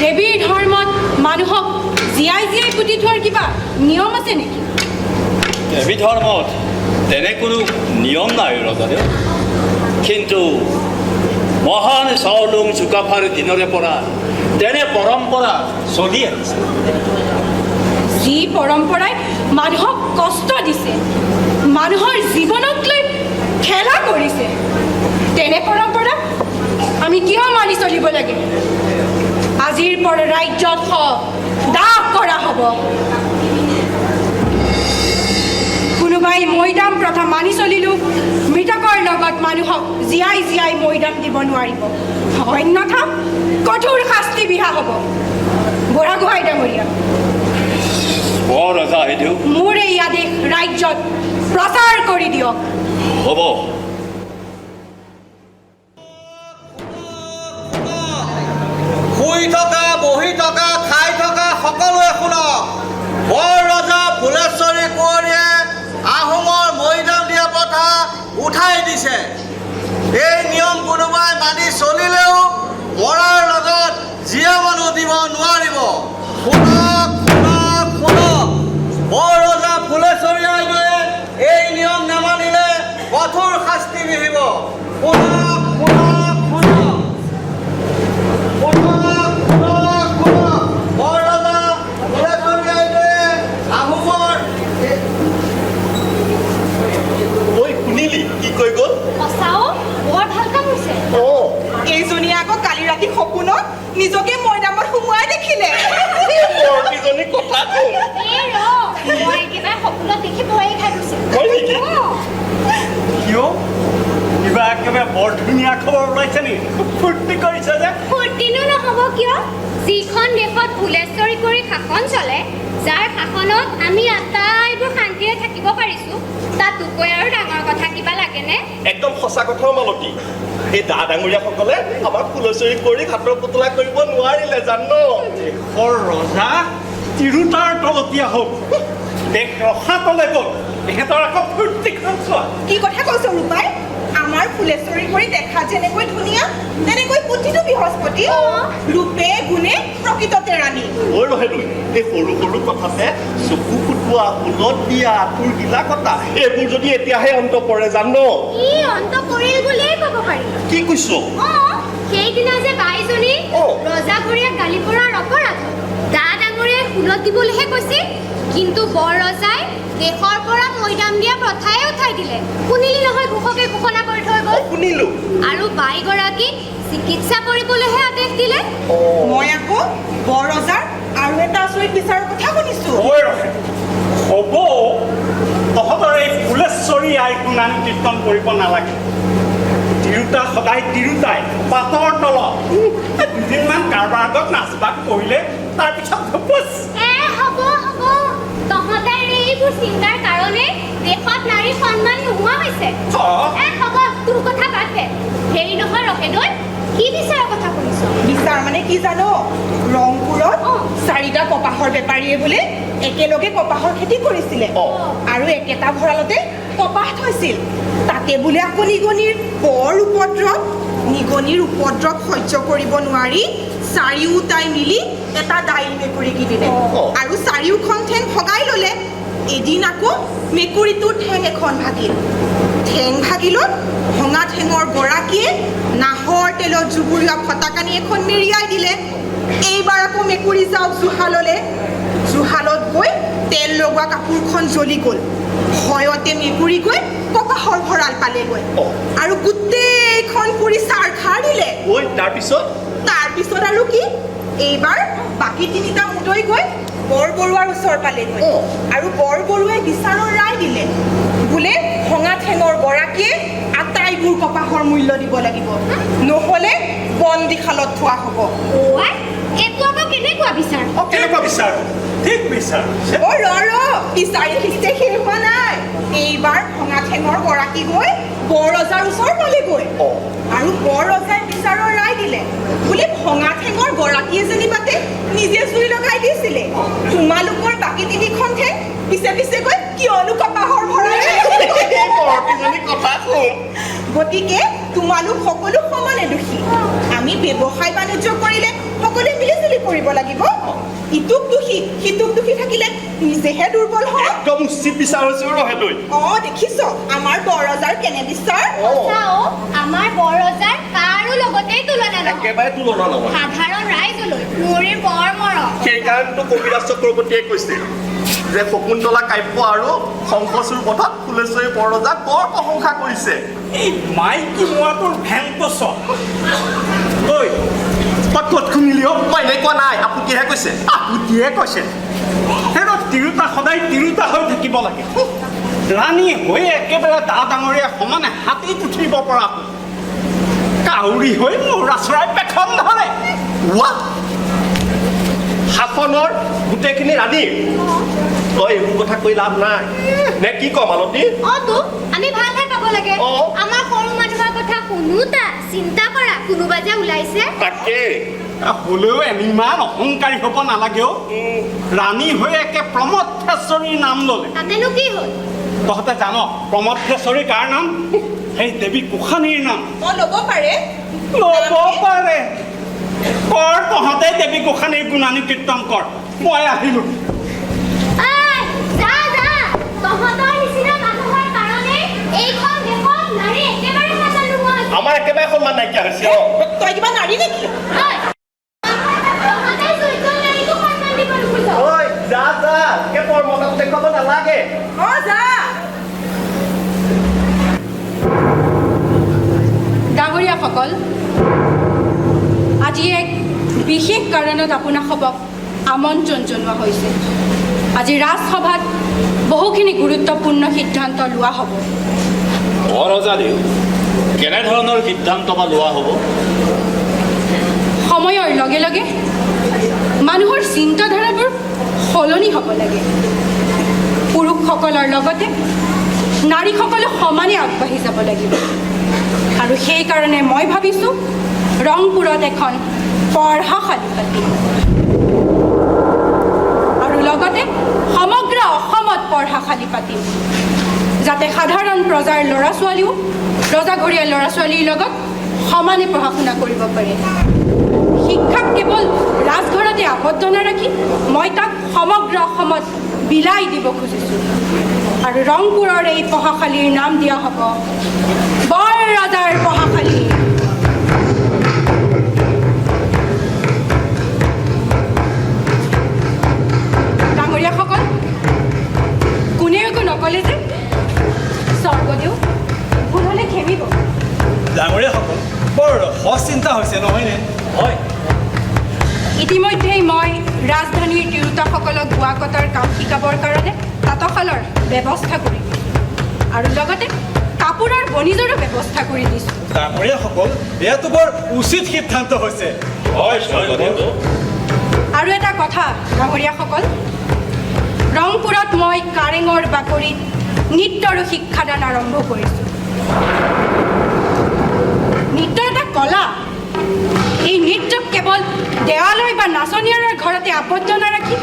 দেৱীৰ ধৰ্মত মানুহক জীয়াই জীয়াই পুতি থোৱাৰ কিবা নিয়ম আছে নেকি দেৱী ধৰ্মত তেনে কোনো নিয়ম নাই ৰজাদেউ কিন্তু মহান চাওলুং চুকাফাৰ দিনৰে পৰা তেনে পৰম্পৰা চলি আহিছে যি পৰম্পৰাই মানুহক কষ্ট দিছে মানুহৰ জীৱনক লৈ খেলা কৰিছে তেনে পৰম্পৰা আমি কিয় মানি চলিব লাগে আজিৰ পৰা ৰাজ্যত দাহ কৰা হ'ব কোনোবাই মৈদাম প্ৰথা মানি চলিলেও মৃতকৰ লগত মানুহক জীয়াই জীয়াই মৈদাম দিব নোৱাৰিব অন্যথা কঠোৰ শাস্তি বিহা হ'ব বুঢ়াগোহাঁই ডাঙৰীয়া মোৰ এই আদেশ ৰাজ্যত প্ৰচাৰ কৰি দিয়ক হ'ব শুই থকা বহি থকা খাই থকা সকলোৱে শুনক বৰ ৰজা ফুলেশ্বৰী কোঁৱৰীয়ে আহোমৰ মৈদাম দিয়া প্ৰথা উঠাই দিছে এই নিয়ম কোনোবাই মানি চলিলেও মৰাৰ লগত জীয়া মানুহ দিব নোৱাৰিব শুনক বৰ ৰজা ফুলেশ্বৰী আইদেৱে এই নিয়ম নামানিলে কঠোৰ শাস্তি বিহিব শুনক বৰ ৰজা ফুলেশ্বৰী আইদেৱে আহোমৰ শুনিলি কি কৈ গ'ল সঁচাও বৰ ভাল কাম হৈছে এইজনীয়ে আকৌ কালি ৰাতি সপোনত নিজকে মৈদামত সোমোৱাই দেখিলে কথা মই একেবাৰে সপোনত দেখি ভয়ে খাই গৈছে কিয় কিবা একেবাৰে বৰ ধুনীয়া খবৰ ওলাইছে নেকি ফূৰ্তি কৰিছে যে ফূৰ্তিনো নহ'ব কিয় যিখন দেশত ফুলেশ্বৰী কৰি শাসন চলে যাৰ শাসনত আমি আটাইবোৰ শান্তিৰে থাকিব পাৰিছোঁ তাতোকৈ আৰু ডাঙৰ কথা কিবা লাগেনে একদম সঁচা কথাও মালতী এই ডা ডাঙৰীয়াসকলে আমাক ফুলেশ্বৰী কৰি ঘাটৰ পুতলা কৰিব নোৱাৰিলে জান দেশৰ ৰজা তিৰোতাৰ তলতীয়া হওক দেশ ৰখা তলে গ'ল তেখেতৰ আকৌ ফূৰ্তিখন চোৱা কি কথা কৈছ ৰূপাই আমাৰ ফুলেশ্বৰী কৰি দেখা যেনেকৈ ধুনীয়া তেনেকৈ পুথিটো বৃহস্পতি ৰূপে গুণে প্ৰকৃততে ৰাণী ঐ ৰহেলৈ এই সৰু সৰু কথাতে চকু ফুটোৱা ফুলত দিয়া আঁঠুৰ গিলা কটা এইবোৰ যদি এতিয়াহে অন্ত পৰে জান ই অন্ত পৰিল বুলিয়েই ক'ব পাৰি কি কৈছ সেইদিনা যে বাইজনী দিবলৈহে কৈছিল, কিন্তু বৰ ৰজাই দেশৰ পৰা মৈদাম দিয়া প্ৰথাই উঠাই দিলে। শুনিলি নহয়, ঘোষকে ঘোষণা কৰি থৈ গ'ল। শুনিলো। আৰু বাইগৰাকীক চিকিৎসা কৰিবলৈহে আদেশ দিলে। মই আকৌ বৰ ৰজাৰ আৰু এটা আচৰিত বিচাৰৰ কথা শুনিছো। হ'ব, তহঁতৰ এই ফুলেশ্বৰী আই গুণান কীৰ্তন কৰিব নালাগে। তিৰোতা সদায় তিৰোতাই পাতৰ তলত দুদিনমান কাৰোবাৰ আগত নাচ বাগ কৰিলে তাৰপিছত হ'ব তহঁতে এইবোৰ চিন্তাৰ কাৰণে দেশত নাৰীৰ সন্মান নোহোৱা হৈছে। হ'ব, তোৰ কথা বাদ দে। হেৰি নহয় ৰকেদৈ, কি বিচাৰৰ কথা শুনিছ? বিচাৰ মানে কি জানো, ৰংপুৰত 4টা কপাহৰ বেপাৰীয়ে বোলে একেলগে কপাহৰ খেতি কৰিছিলে আৰু একেটা ভঁৰালতে কপাহ থৈছিল। তাতে বোলে আকৌ নিগনিৰ বৰ উপদ্ৰৱ। নিগনিৰ উপদ্ৰৱ সহ্য কৰিব নোৱাৰি চাৰিওটাই মিলি এটা দাইল মেকুৰী কিনিলে আৰু চাৰিওখন ঠেং ভগাই ল'লে। এদিন আকৌ মেকুৰীটোৰ ঠেং এখন ভাগিল। ঠেং ভাগিলত ভঙা ঠেঙৰ গৰাকীয়ে নাহৰ তেলত জুবুৰীয়া ফটাকানি এখন মেৰিয়াই দিলে। এইবাৰ আকৌ মেকুৰী যাওক জুহাললে। জুহালত গৈ তেল লগোৱা কাপোৰখন জ্বলি গ'ল। ভয়তে মেকুৰী গৈ কপাহৰ ভঁৰাল পালেগৈ আৰু গোটেইখন পুৰি চাৰ খাৰ দিলে। তাৰপিছত আৰু কি, এইবাৰ বাকী 3টা মুদৈ গৈ বৰ বৰুৱাৰ ওচৰ পালেগৈ আৰু বৰ বৰুৱাই বিচাৰৰ ৰায় দিলে, বোলে ভঙা ঠেঙৰ গৰাকীয়ে আটাইবোৰ কপাহৰ মূল্য দিব লাগিব, নহ'লে বন্দীশালত থোৱা হ'ব। এইটো আকৌ কেনেকুৱা বিচাৰ? কেনেকুৱা বিচাৰ? ঠিক বিচাৰ। বিচাৰি খিচিতে শেষ হোৱা নাই। এইবাৰ ভঙা ঠেঙৰ গৰাকী গৈ বৰ ৰজাৰ ওচৰ পালেগৈ আৰু বৰ ৰজাই বিচাৰৰ ৰায় দিলে, বোলে ভঙা ঠেঙৰ গৰাকীয়ে যেনিবাতে নিজে জুই লগাই দিছিলে, তোমালোকৰ বাকী 3খন ঠেং পিছে পিছে গৈ কিয়নো কপাহৰ ভঁৰাল। গতিকে তোমালোক সকলো সমানে দোষী। আমি ব্যৱসায় বাণিজ্য কৰিলে সকলোৱে মিলি জুলি কৰিব লাগিব। ইটোক দোষী সিটোক দোষী থাকিলে নিজেহে দুৰ্বল হয়। একদম উচিত বিচাৰ হৈছে ৰহেদৈ। দেখিছ আমাৰ বৰ ৰজাৰ কেনে বিচাৰ। আমাৰ বৰ ৰজাৰ কাৰো লগতেই তুলনা নহয়। একেবাৰে তুলনা নহয়। সাধাৰণ ৰাইজলৈ মোৰে বৰ মৰম। সেইকাৰণেতো কবিৰাজ চক্ৰৱৰ্তীয়ে কৈছিল যে শকুন্তলা কাব্য আৰু শংকৰচূড় পথত ফুলেশ্বৰী বৰ ৰজাক বৰ প্ৰশংসা কৰিছে। এই মাইকী মোৱাটোৰ ভেংকচ ঐ, তই ক'ত শুনিলি? মই এনেকুৱা নাই, আপুনিহে কৈছে। আপুতিয়ে কৈছে তিৰোতা সদায় তিৰোতা হৈ থাকিব লাগে। ৰাণী হৈ একেবাৰে ডা ডাঙৰীয়া সমানে হাতীত উঠিব পৰা কাউৰী হৈ মৌৰা চৰাই পেখন ধৰে। শাসনৰ গোটেইখিনি ৰাণীৰ। তই এইবোৰ কথা কৈ লাভ নাই নে কি ক মালতী? আমি ভালহে পাব লাগে। আমাৰ সৰু মানুহৰ কথা শুনোতা চিন্তা কৰা কোনোবা যে ওলাইছে। তাকে হ'লেও ইমান অহংকাৰী হ'ব নালাগেও। ৰাণী হৈ একে প্ৰমথেশ্বৰীৰ নাম ল'লে। তাতেনো কি হ'ল? তহঁতে জান প্ৰমথেশ্বৰী কাৰ নাম? সেই দেৱী গোসানীৰ নাম। ল'ব পাৰে কৰ, তহঁতে দেৱী গোসানীৰ গুণানী কীৰ্তন কৰ। মই আহিলো। আমাৰ একেবাৰে সন্মান নাইকিয়া হৈছে। তই কিবা নাৰী নেকি? দেখুৱাব নালাগে। ডাঙৰীয়াসকল, আজি এক বিশেষ কাৰণত আপোনাসৱক আমন্ত্ৰণ জনোৱা হৈছে। আজি ৰাজসভাত বহুখিনি গুৰুত্বপূৰ্ণ সিদ্ধান্ত লোৱা হ'ব। ৰজাদেউ, কেনেধৰণৰ সিদ্ধান্ত বা লোৱা হ'ব? সময়ৰ লগে লগে মানুহৰ চিন্তাধাৰাবোৰ সলনি হ'ব লাগে। পুৰুষসকলৰ লগতে নাৰীসকলো সমানে আগবাঢ়ি যাব লাগিব। আৰু সেইকাৰণে মই ভাবিছোঁ ৰংপুৰত এখন পঢ়াশালী পাতিম আৰু লগতে সমগ্ৰ অসমত পঢ়াশালী পাতিম, যাতে সাধাৰণ প্ৰজাৰ ল'ৰা ছোৱালীও ৰজাঘৰীয়া ল'ৰা ছোৱালীৰ লগত সমানে পঢ়া শুনা কৰিব পাৰে। শিক্ষাক কেৱল ৰাজঘৰতে আবদ্ধ নাৰাখি মই তাক সমগ্ৰ অসমত বিলাই দিব খুজিছোঁ। আৰু ৰংপুৰৰ এই পঢ়াশালীৰ নাম দিয়া হ'ব বৰ ৰজাৰ পঢ়াশালী। হৈছে নহয়নে? হয়। ইতিমধ্যেই মই ৰাজধানীৰ তিৰোতাসকলক বোৱা কটাৰ কাম শিকাবৰ কাৰণে তাঁতশালৰ ব্যৱস্থা কৰি দিছোঁ আৰু লগতে কাপোৰৰ বনিজৰো ব্যৱস্থা কৰি দিছোঁ। ডাঙৰীয়াসকল, এয়াতো বৰ উচিত সিদ্ধান্ত হৈছে। হয় স্বৰ্গদেউ। আৰু এটা কথা ডাঙৰীয়াসকল, ৰংপুৰত মই কাৰেঙৰ বাকৰিত নৃত্যৰো শিক্ষাদান আৰম্ভ কৰিছোঁ। নৃত্য এটা কলা। এই নৃত্যক কেৱল দেৱালয় বা নাচনীয়াৰৰ ঘৰতে আবদ্ধ নাৰাখি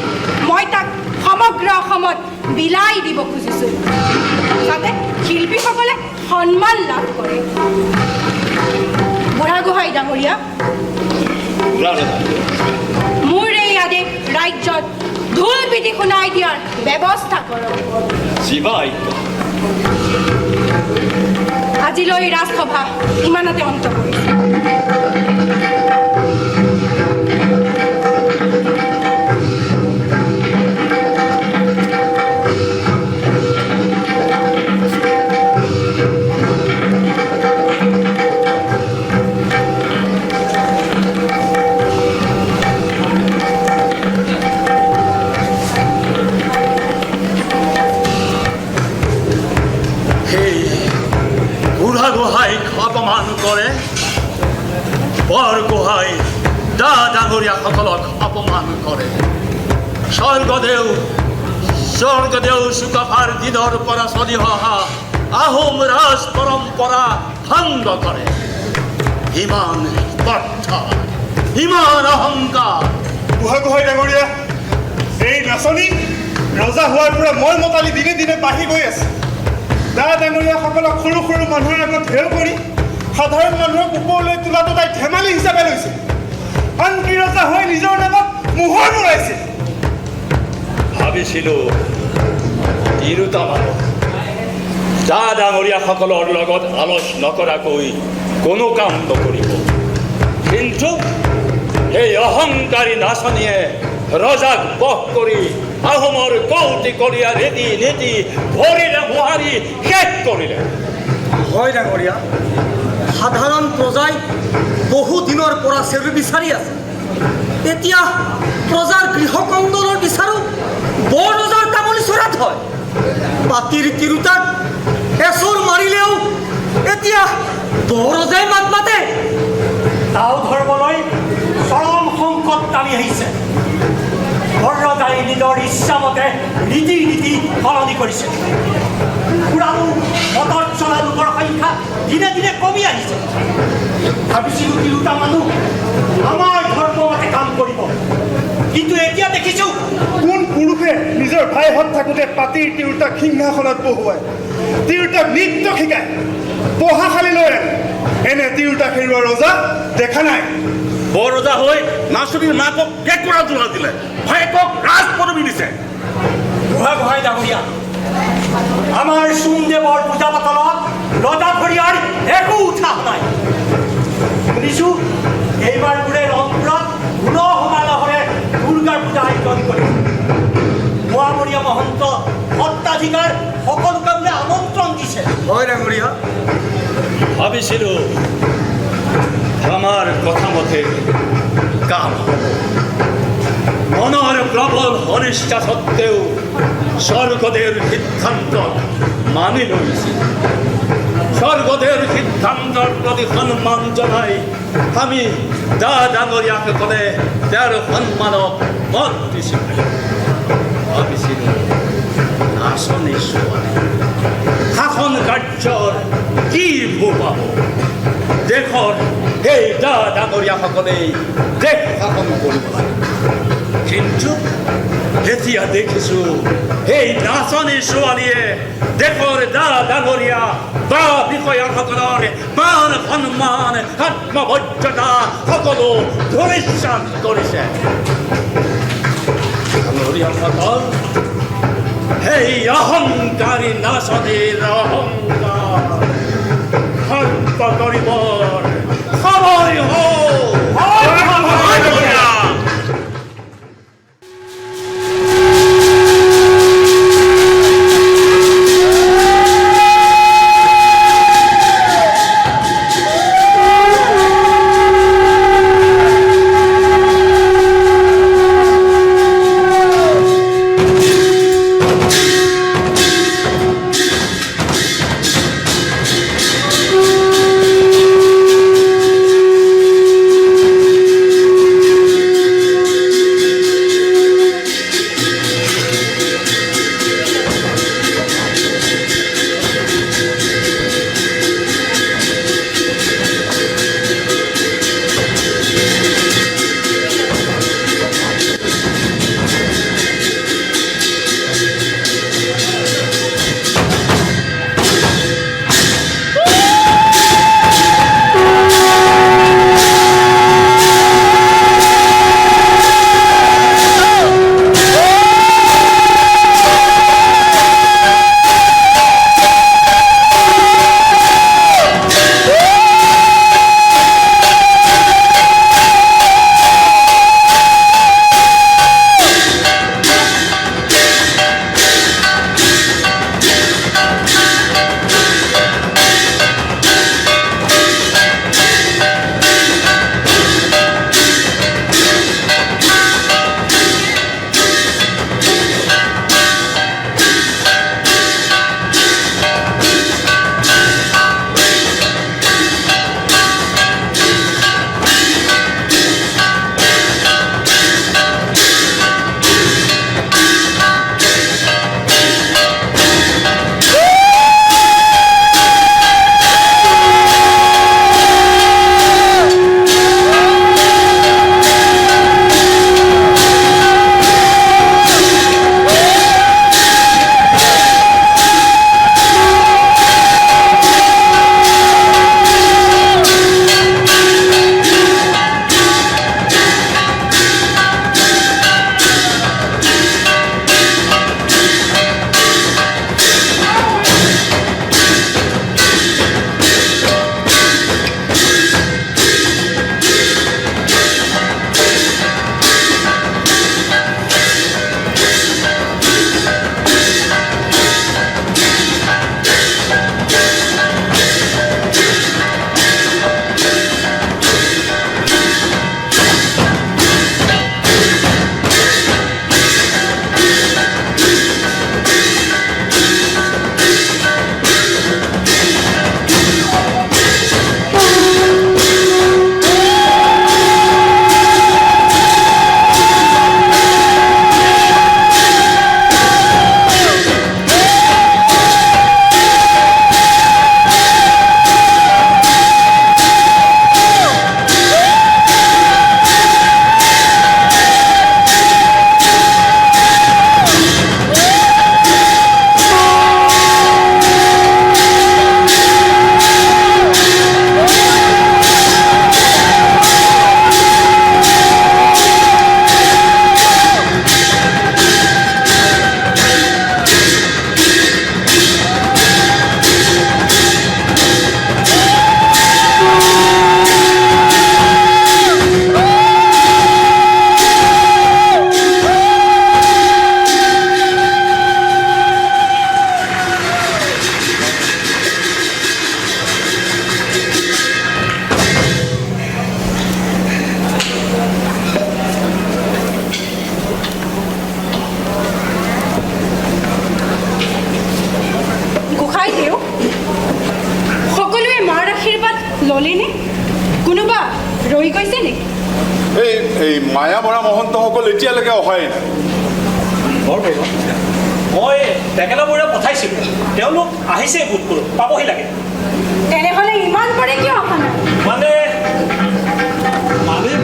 মই তাক সমগ্ৰ অসমত বিলাই দিব খুজিছোঁ, যাতে শিল্পীসকলে সন্মান লাভ কৰে। বুঢ়াগোহাঁই ডাঙৰীয়া, মোৰ এই আদেশ ৰাজ্যত ঢোল পিটি শুনাই দিয়াৰ ব্যৱস্থা কৰক। আজিলৈ ৰাজসভা ইমানতে অন্ত কৰিছোঁ। অপমান কৰে, বৰ গোহাঁই ডা ডাঙৰীয়াসকলক অপমান কৰে। স্বৰ্গদেউ চুকাফাৰ দিনৰ পৰা চলি অহা আহোম ৰাজ পৰম্পৰা ভংগ কৰে। ইমান স্পৰ্ধা, ইমান অহংকাৰ। বুঢ়াগোহাঁই ডাঙৰীয়া, এই নাচনী ৰজা হোৱাৰ পৰা মই মতালি দিনে দিনে বাঢ়ি গৈ আছে। ডা ডাঙৰীয়াসকলক সৰু সৰু মানুহৰ আগত হেয় কৰি সাধাৰণ মানুহক ওপৰলৈ তোলাটো তাই ধেমালি হিচাপে লৈছে। আনকি ৰজা হৈ নিজৰ নামত মোহৰ মৰাইছে। ভাবিছিলোঁ তিৰোতা মানুহ ডা ডাঙৰীয়াসকলৰ লগত আলোচ নকৰাকৈ কোনো কাম নকৰিব, কিন্তু এই অহংকাৰী নাচনীয়ে ৰজাক বশ কৰি আহোমৰ কৌটি কলীয়া ৰীতি নীতি ভৰিৰে মোহাৰি শেষ কৰিলে। হয় ডাঙৰীয়া, সাধাৰণ প্ৰজাই বহু দিনৰ পৰা চেলু বিচাৰি আছে। এতিয়া প্ৰজাৰ গৃহকন্দলৰ বিচাৰো বৰ ৰজাৰ তামোল চৰাত হয়। পাতিৰ তিৰোতাক এচোৰ মাৰিলেও এতিয়া বৰ ৰজাই মাত মাতে। তাও ধৰ্মলৈ চৰম সংকট টানি আহিছে। বৰ ৰজাই নিজৰ ইচ্ছামতে ৰীতি নীতি সলনি কৰিছে। পুৰাণো মটৰ চলা লোকৰ সংখ্যা দিনে দিনে কমি আহিছে। ভাবিছিলোঁ তিৰোতা মানুহ আমাৰ ধৰ্মমতে কাম কৰিব, কিন্তু এতিয়া দেখিছোঁ কোন পুৰুষে নিজৰ ভাইহঁত থাকোঁতে পাতিৰ তিৰোতাক সিংহাসনত বহুৱাই তিৰোতাক নৃত্য শিকায়, পঢ়াশালীলৈ আনে। এনে তিৰোতাক হেৰুৱা ৰজা দেখা নাই। বৰ ৰজা হৈ নাচনীৰ মাকক কেঁকুৰা জোৰা দিলে, ভায়েকক ৰাজ পদবী দিছে। বুঢ়াগোহাঁই ডাঙৰীয়া, আমাৰ সোমদেৱৰ পূজা পাতলত ৰজা ভৰিয়াৰ একো উৎসাহ নাই। শুনিছোঁ এইবাৰ বোলে ৰংপুৰত ষোল্ল সমালহৰে দুৰ্গাৰ পূজা আয়োজন কৰিব। মোৱামৰীয়া মহন্ত সত্ৰাধিকাৰ সকলোকে বোলে আমন্ত্ৰণ দিছে। হয় ডাঙৰীয়া, ভাবিছিলোঁ আমাৰ কথা মতে কাম হ'ব। মনৰ প্ৰবল অনিচ্ছা সত্ত্বেও স্বৰ্গদেউৰ সিদ্ধান্ত মানি লৈছিল। স্বৰ্গদেউৰ সিদ্ধান্তৰ প্ৰতি সন্মান জনাই আমি ডা ডাঙৰীয়াসকলে তেওঁৰ সন্মানক মত দিছিলোঁ। ভাবিছিলোঁ নাচনী ছোৱালী শাসন কাৰ্যৰ কি ভূ পাব। দেশৰ সেই ডা ডাঙৰীয়াসকলেই দেশ শাসন কৰিব লাগে, কিন্তু এতিয়া দেখিছোঁ এই নাচনী ছোৱালীয়ে দেশৰ ডা ডাঙৰীয়া বা বিষয়াসকলৰ মান সন্মান আত্মমৰ্যাদা সকলো ধূলিসাৎ কৰিছে। ডাঙৰীয়াসকল, সেই অহংকাৰী নাচনীৰ অহংকাৰ শান্ত কৰিবৰ সময় হ'ল। এই মায়া মৰা মহন্তসকল এতিয়ালৈকে অহাই নাই। মই ডেকেলা বৰুৱা পঠাইছিলোঁ, তেওঁলোক আহিছে বোধ কৰোঁ, পাবহি লাগে। তেনেহ'লে ইমান কৰে কিয় অহা নাই? মানে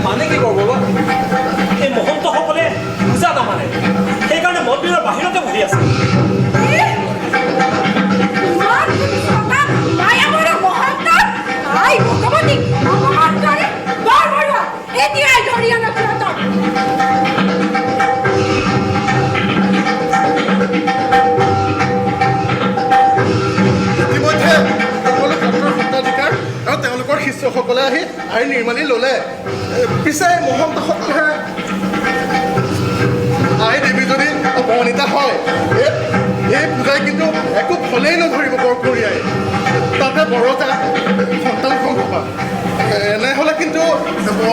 মানে কি কৰিব বাবা? এই মহন্তসকলে পূজা নামানে, সেইকাৰণে মন্দিৰৰ বাহিৰতে বহি আছে। ইতিমধ্যে সকলো ক্ষেত্ৰৰ সত্ৰাধিকাৰ আৰু তেওঁলোকৰ শিষ্যসকলে আহি আইন নিৰ্মালি ল'লে। পিছে মহন্তসকলে আই দেৱী যদি অপমানিতা হয়, এই পূজাই কিন্তু একো ফলেই নধৰিব বৰকুৰীয়াই। তাতে বৰতা সন্তান সংঘা এনেহ'লে কিন্তু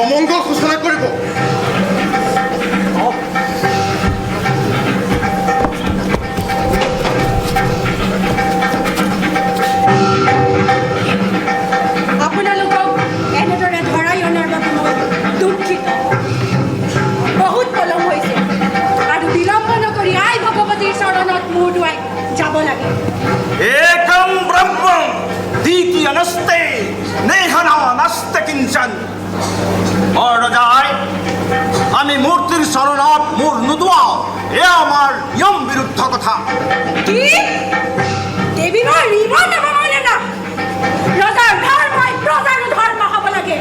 অমংগল সূচনা কৰিব। আপোনালোকক এনেদৰে ধৰাই অনাৰ বাবে মই দুখিত। বহুত পলম হৈছে আৰু বিলম্ব নকৰি আই ভগৱতীৰ চৰণত মূৰ দুৱাই যাব লাগে। एकं ब्रह्मं द्वितीय नस्ते नेहना नस्ते किंचन। আমি মূর্তির শরণত মূর নুদুৱাও, এয়া আমাৰ নিয়ম বিৰুদ্ধ কথা। কি দেৱী মই ৰিবন নামানে না? ৰজাৰ ধৰ্মই প্ৰজাৰ ধৰ্ম হ'ব লাগে।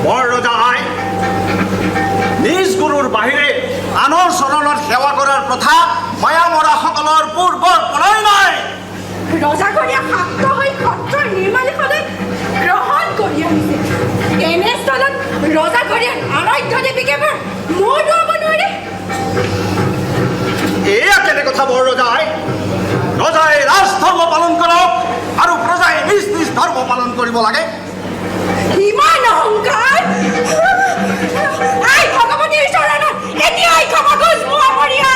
বৰৰজাই নিজ গুৰুৰ বাহিৰে আনৰ চৰণত সেৱা কৰাৰ প্ৰথা মায়া মৰাসকলৰ পূৰ্বৰ পৰাই নাই। ৰজাঘৰীয়া শাক্ত হৈ সত্ৰৰ নিৰ্মালিখনে গ্ৰহণ কৰি আহিছে। এনেস্থলত ৰজাঘৰীয়া আৰাধ্য দেৱীকে মূৰ দুৱাব নোৱাৰে। এয়া কেনে কথা বৰৰজাই? ৰজাই ৰাজধৰ্ম পালন কৰক আৰু প্ৰজাই নিজ নিজ ধৰ্ম পালন কৰিব লাগে। ইমান অহংকাৰ! আই ভগৱতীৰ চৰণত এতিয়াই ক্ষমা খোজ মোৱা মৰিয়া।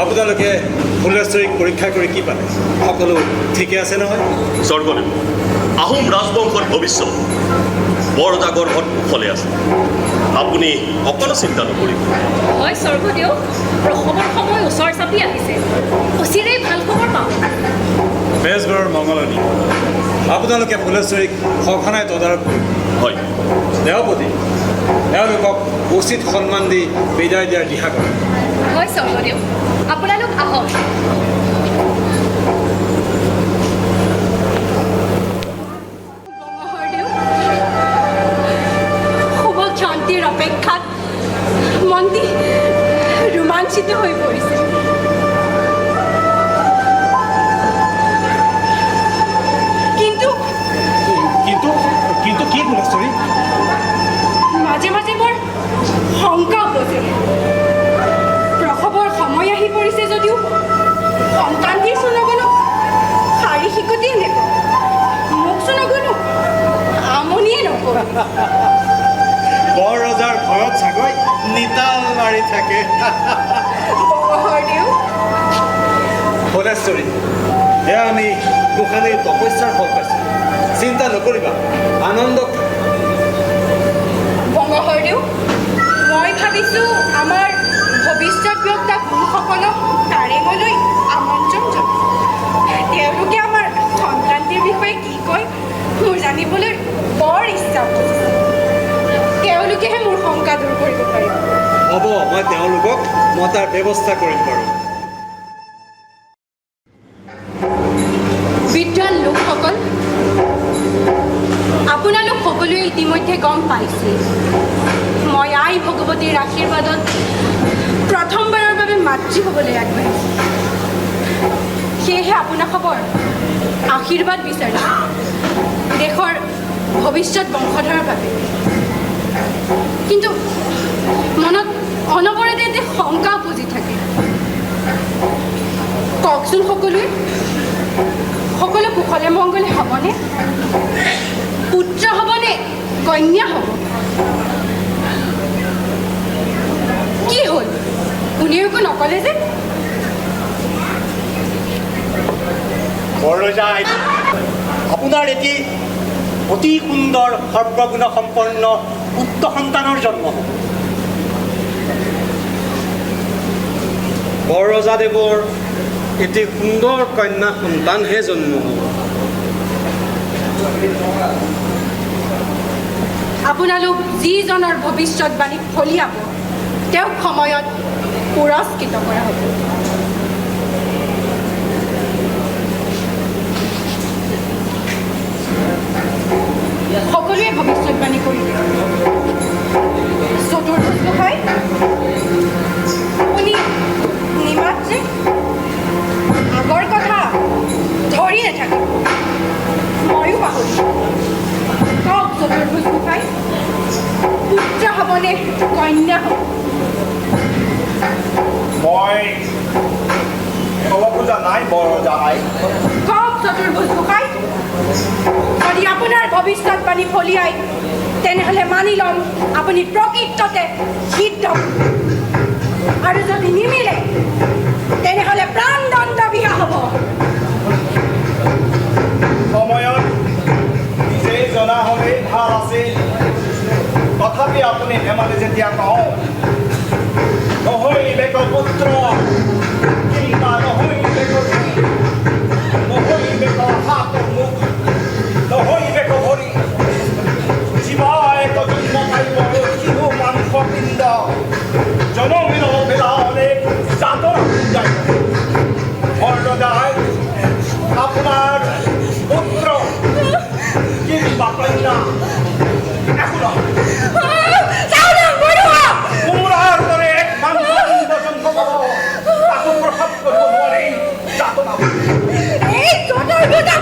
আপোনালোকে ফুলেশ্বৰীক পৰীক্ষা কৰি কি পালে? সকলো ঠিকে আছে নহয়? স্বৰ্গদেৱ, আহোম ৰাজবংশৰ ভৱিষ্যত বৰদা গৰ্ভত কুশলে আছে। আপুনি অকণো চিন্তা নকৰিব। হয় স্বৰ্গদেউ, প্ৰসৱৰ সময় ওচৰ চাপি আহিছে, অচিৰেই ভাল খবৰ পাম। বেজবৰৰ মংগলনী, আপোনালোকে ফুলেশ্বৰীক সঘনাই তদাৰক কৰিব। হয় দেওপতি, এওঁলোকক উচিত সন্মান দি বিদায় দিয়াৰ দিহা কৰে। হয় স্বৰ্গদেউ, আপোনালোক আহক। শুভ শান্তিৰ অপেক্ষাত মন্দি ৰোমাঞ্চিত হৈ হৈ পৰিছে। কিন্তু কিন্তু কি ফুলেশ্বৰী? মাজে মাজে মোৰ শংকা উপজে। প্ৰসৱৰ সময় আহি পৰিছে যদিও সন্তানটিৰ চুনগনো শাৰী শিকটিয়ে নেপাওঁ, মোক চুনগনো আমনিয়ে নকৰোঁ। বৰ ৰজাৰ ঘৰত চাগৈ নিতাল মাৰি থাকে। হৰদেউ ফুলেশ্বৰী, এয়া আমি গোসানীৰ তপস্যাৰ ফল পাইছোঁ। চিন্তা নকৰিবা, আনন্দ বংগহৰদেউ, মই ভাবিছোঁ আমাৰ ভৱিষ্যত ব্যক্তা গুৰুসকলক তাৰেঙলৈ আমন্ত্ৰণ জনাম। তেওঁলোকে আমাৰ সন্তানটিৰ বিষয়ে কি কয় মোৰ জানিবলৈ বৰ ইচ্ছা কৰিছে। তেওঁলোকেহে মোৰ শংকা দূৰ কৰিব পাৰিব। হ'ব, মই তেওঁলোকক মতাৰ ব্যৱস্থা কৰিম বাৰু। বিদ্বান লোকসকল, আপোনালোক সকলোৱে ইতিমধ্যে গম পাইছে মই আই ভগৱতীৰ আশীৰ্বাদত প্ৰথমবাৰৰ বাবে মাতৃ হ'বলৈ আগবাঢ়িছোঁ। সেয়েহে আপোনাসৱৰ আশীৰ্বাদ বিচাৰিছোঁ দেশৰ ভৱিষ্যত বংশধৰৰ বাবে। কিন্তু মনত অনবৰতে এটি শংকা উপজি থাকে। কওকচোন সকলোৱে, সকলো কুশলে মংগলে হ'বনে? পুত্ৰ হ'বনে কন্যা হ'ব? কি হ'ল, কোনেও একো নকলে যে? বৰৰজা, আপোনাৰ এটি অতি সুন্দৰ সৰ্বগুণ সম্পন্ন পুত্ৰ সন্তানৰ জন্ম হ'ব। বৰ ৰজাদেৱৰ এটি সুন্দৰ কন্যা সন্তানহে জন্ম হ'ব। আপোনালোক যিজনৰ ভৱিষ্যতবাণী ফলিয়াব তেওঁক সময়ত পুৰস্কৃত কৰা হ'ব। সকলোৱে ভৱিষ্যতবাণী কৰিব। চতুৰ্ভুজ গোসাঁই, আপুনি নিমাত যে আগৰ কথা ধৰি নাথাকিব, ময়ো পাহৰিছোঁ। কওক চতুৰ্ভুজ গোসাঁই, পুত্ৰ হ'বনে কন্যা হ'ব? মই ক'ব খোজা নাই বৰৰজা আই। কওক চতুৰ্ভুজ গোসাঁই, যদি আপোনাৰ ভৱিষ্যতবাণী ফলিয়াই তেনেহ'লে মানি ল'ম আপুনি প্ৰকৃততে সিদ্ধ। আৰু যদি নিমিলে তেনেহ'লে প্ৰাণদণ্ড বিহা হ'ব। সময়ত নিজেই জনা হ'লেই ভাল আছিল। তথাপি আপুনি ধেমালি যেতিয়া কওঁ, নহৈলেক পুত্ৰ কিম্বা নহৈলেক নহৈলেক হাত মুখ নহৈলেক ভৰি জীৱা এক জন্ম পাৰিব শিশু মাংস পিণ্ড জনমিল বেলা অনেক যাতনা যায়। বৰৰজাই, আপোনাৰ পুত্ৰ কিম্বা কন্যা একো নহয়। কুমুৰাৰ দৰে এক মাংস জন্ম পাব, তাকো প্ৰসৱ কৰিব নোৱাৰি যাতনা। এই চতুৰ্ভুজা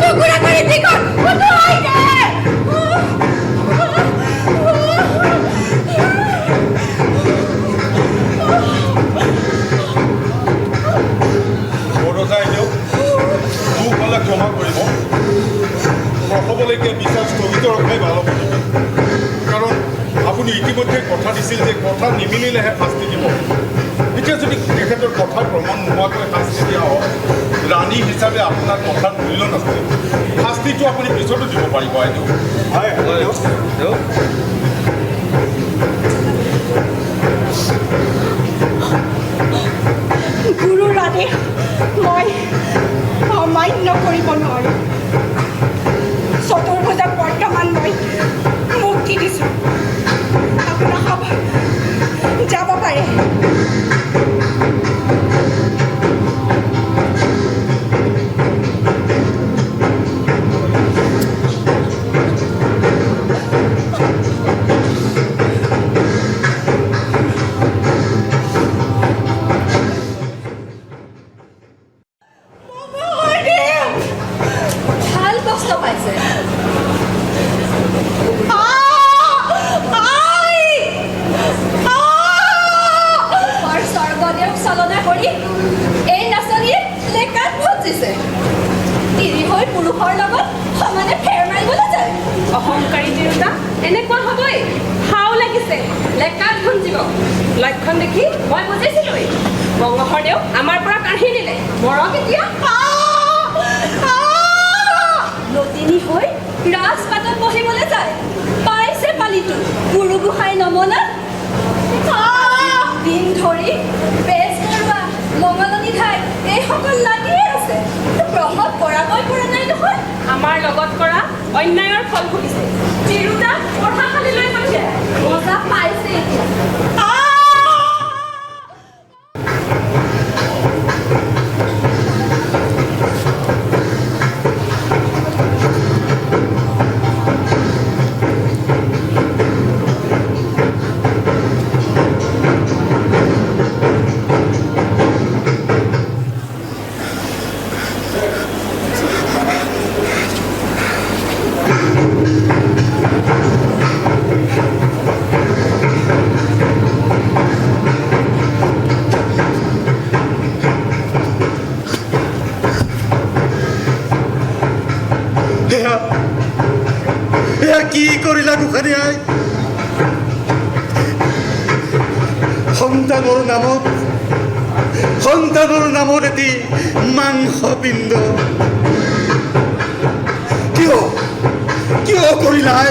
টুকুৰা কৰি দিগত উঠুৱাই দে। বৰৰজাই দিয়ক, মোক হ'লে ক্ষমা কৰিব। প্ৰসৱলৈকে বিচাৰ স্থগিত ৰখাই ভাল হ'ব নেকি? কাৰণ আপুনি ইতিমধ্যে কথা দিছিল যে কথা নিমিলিলেহে শাস্তি দিব। এতিয়া যদি তেখেতৰ কথাৰ প্ৰমাণ নোহোৱাকৈ শাস্তি দিয়া হয়, ৰাণী হিচাপে আপোনাৰ কথাৰ মূল্য নাছিল। শাস্তিটো আপুনি পিছতো দিব পাৰিব এইটো। হয় গুৰুৰ আদেশ মই অমান্য কৰিব নোৱাৰোঁ। চতুৰ্ভুজাক বৰ্তমান মই মুক্তি দিছোঁ। আপোনাৰ সভা যাব পাৰে। কৰি এই নাচনীয়ে লেকাত পহুচিছে তিৰি হৈ পুৰুষৰ লগত সমানে ফেৰ মাৰিবলৈ যায় অহংকাৰী তিৰোতা এনেকুৱা হ'বই হাও লাগিছে লেকাত গুঞ্জিব লক্ষণ দেখি মই বুজিছিলোৱেই বংগহৰদেউ আমাৰ পৰা কাঢ়ি নিলে মৰক এতিয়া নতিনী হৈ ৰাজপাটত বহিবলৈ যায় পাইছে পালিটো গুৰু গোসাঁই নমনা দিন ধৰি বেজ কৰোৱা মঙলনি ঠাই এইসকল লাগিয়ে আছে প্ৰভাৱ পৰাকৈ পৰা নাই নহয় আমাৰ লগত কৰা অন্যায়ৰ ফল ভুগিছে তিৰোতা পঢ়াশালীলৈ পঠিয়াই মজা পাইছে এতিয়া কি কৰিলা গোসাঁনী আই সন্তানৰ নামত এটি মাংস পিণ্ড কিয় কৰিলা আই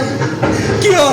কিয়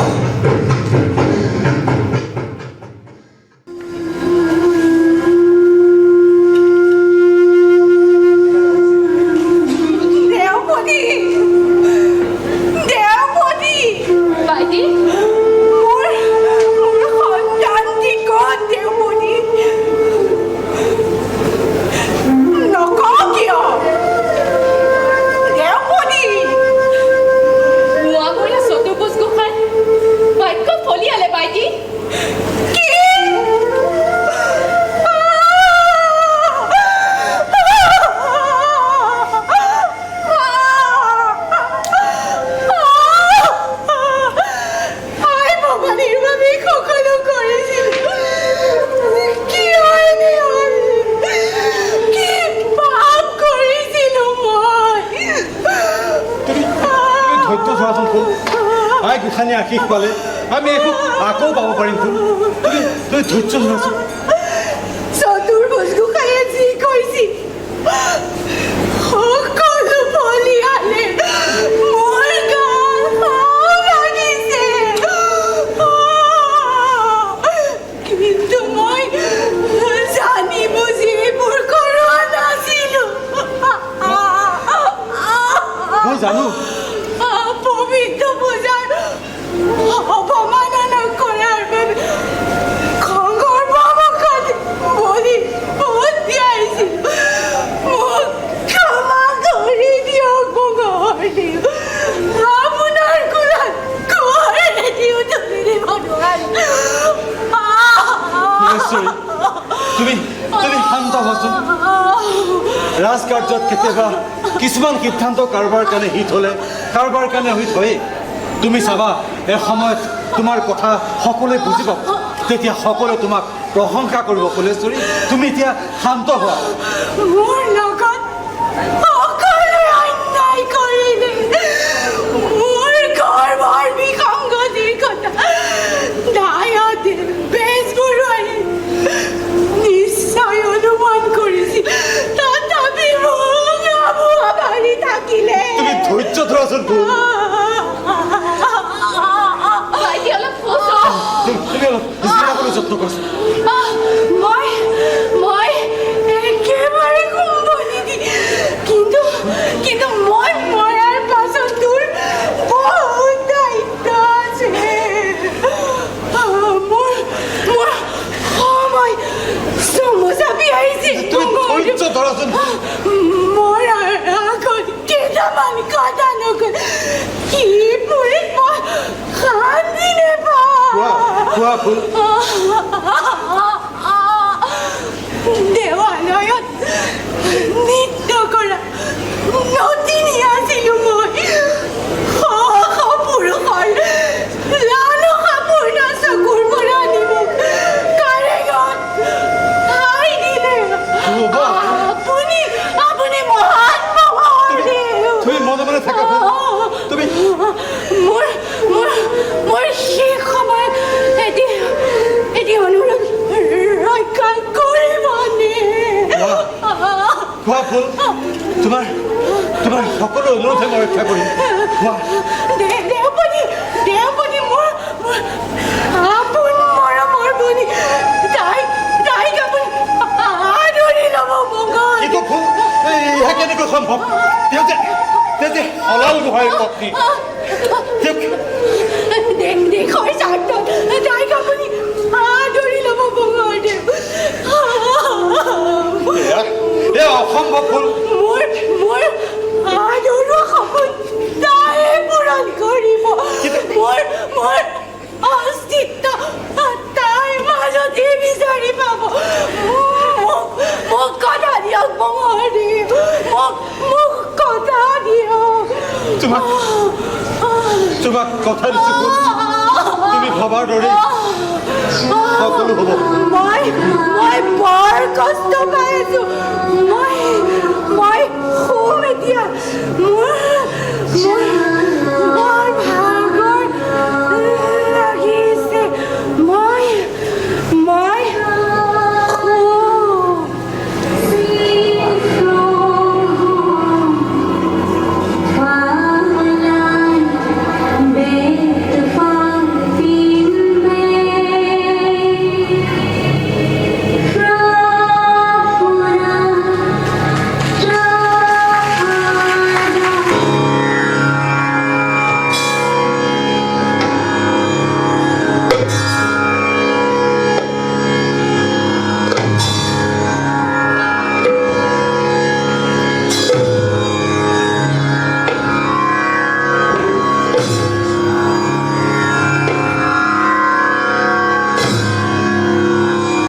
গোসাঁনী আশীষ পালে আমি একো আকৌ পাব পাৰিম তুমি ধৈৰ্য ধৰাচোন চতুৰ্ভুজ গোসাঁয়ে যি কৈছিল সকলো বলিয়ালে মোৰ গাত লাগিছে কিন্তু মই জানি বুজি এইবোৰ কৰোৱা নাছিলো মই জানো পবিত্ৰ পূজাৰ অপমাননা কৰাৰ বাবে খঙৰ বামকাত বলি পঠিয়াইছিল মোক ক্ষমা কৰি দিয়ক বঙৰদেউ আপোনাৰ কোলাত কোঁৱৰেদিও তুলি দিব নোৱাৰো তুমি শান্ত হোৱাচোন ৰাজকাৰ্যত কেতিয়াবা কিছুমান সিদ্ধান্ত কাৰোবাৰ কাৰণে হিত হ'লে কাৰোবাৰ কাৰণে হিত হয়েই তুমি চাবা এসময়ত তোমাৰ কথা সকলোৱে বুজি পাব তেতিয়া সকলোৱে তোমাক প্ৰশংসা কৰিব ফুলেশ্বৰী তুমি এতিয়া শান্ত হোৱা মোৰ লগত সকলোৱে অন্যায় কৰিলে মোৰ গৰ্বৰ বিসংগতিৰ কথা দায়তে বেজবৰুৱাই নিশ্চয় অনুমান কৰিছিল তথাপি মোক আবুৱা মাৰি থাকিলে তুমি ধৈৰ্য ধৰাচোন তুমি অলপ জিৰাবলৈ যত্ন কৰাচোন মই একেবাৰে কোম্পানী দি কিন্তু মই মৰাৰ পাছত তোৰ বহুত দায়িত্ব আছে মোৰ সময় চমু চাপি আহিছে ধৈৰ্য ধৰাচোন মৰাৰ আগত কেইটামান কথা নকল কি পুৰি মই শান্তি কোৱা ফুল দেৱালয়ত নৃত্য কৰা নতিনী আছিলো মই পুৰুষৰ লালসাপূৰ্ণ চকুৰ পৰা আনি মোক কাৰেঙত ঠাই দিলে খোৱা ফুল তোমাৰ তোমাৰ সকলো অনুৰোধে মই ৰক্ষা কৰিম খোৱা দেওপনী দেওপনী মোৰ আপোন মৰমৰ বনি তাইক আপুনি আদৰি ল'ব মংগল কিন্তু ফুল এয়া কেনেকৈ সম্ভৱ তেওঁ যে হলাল গোহাঁইৰ পত্নী দেশৰ স্বাৰ্থত তাইক আপুনি আদৰি ল'ব মংগলদেৱ এয়া অসম্ভৱ ফুল মোৰ আদৰুৱা সপোন তাই পূৰণ কৰিব মোৰ অস্তিত্ব তাইৰ মাজতে বিচাৰি পাব মোক কথা দিয়ক মংগলদেৱ মোক কথা দিয়ক তোমাক কথা দিছো ফুল তুমি ভবাৰ দৰে সকলো হ'ব মই বৰ কষ্ট পাই আছো মই শুম এতিয়া মোৰ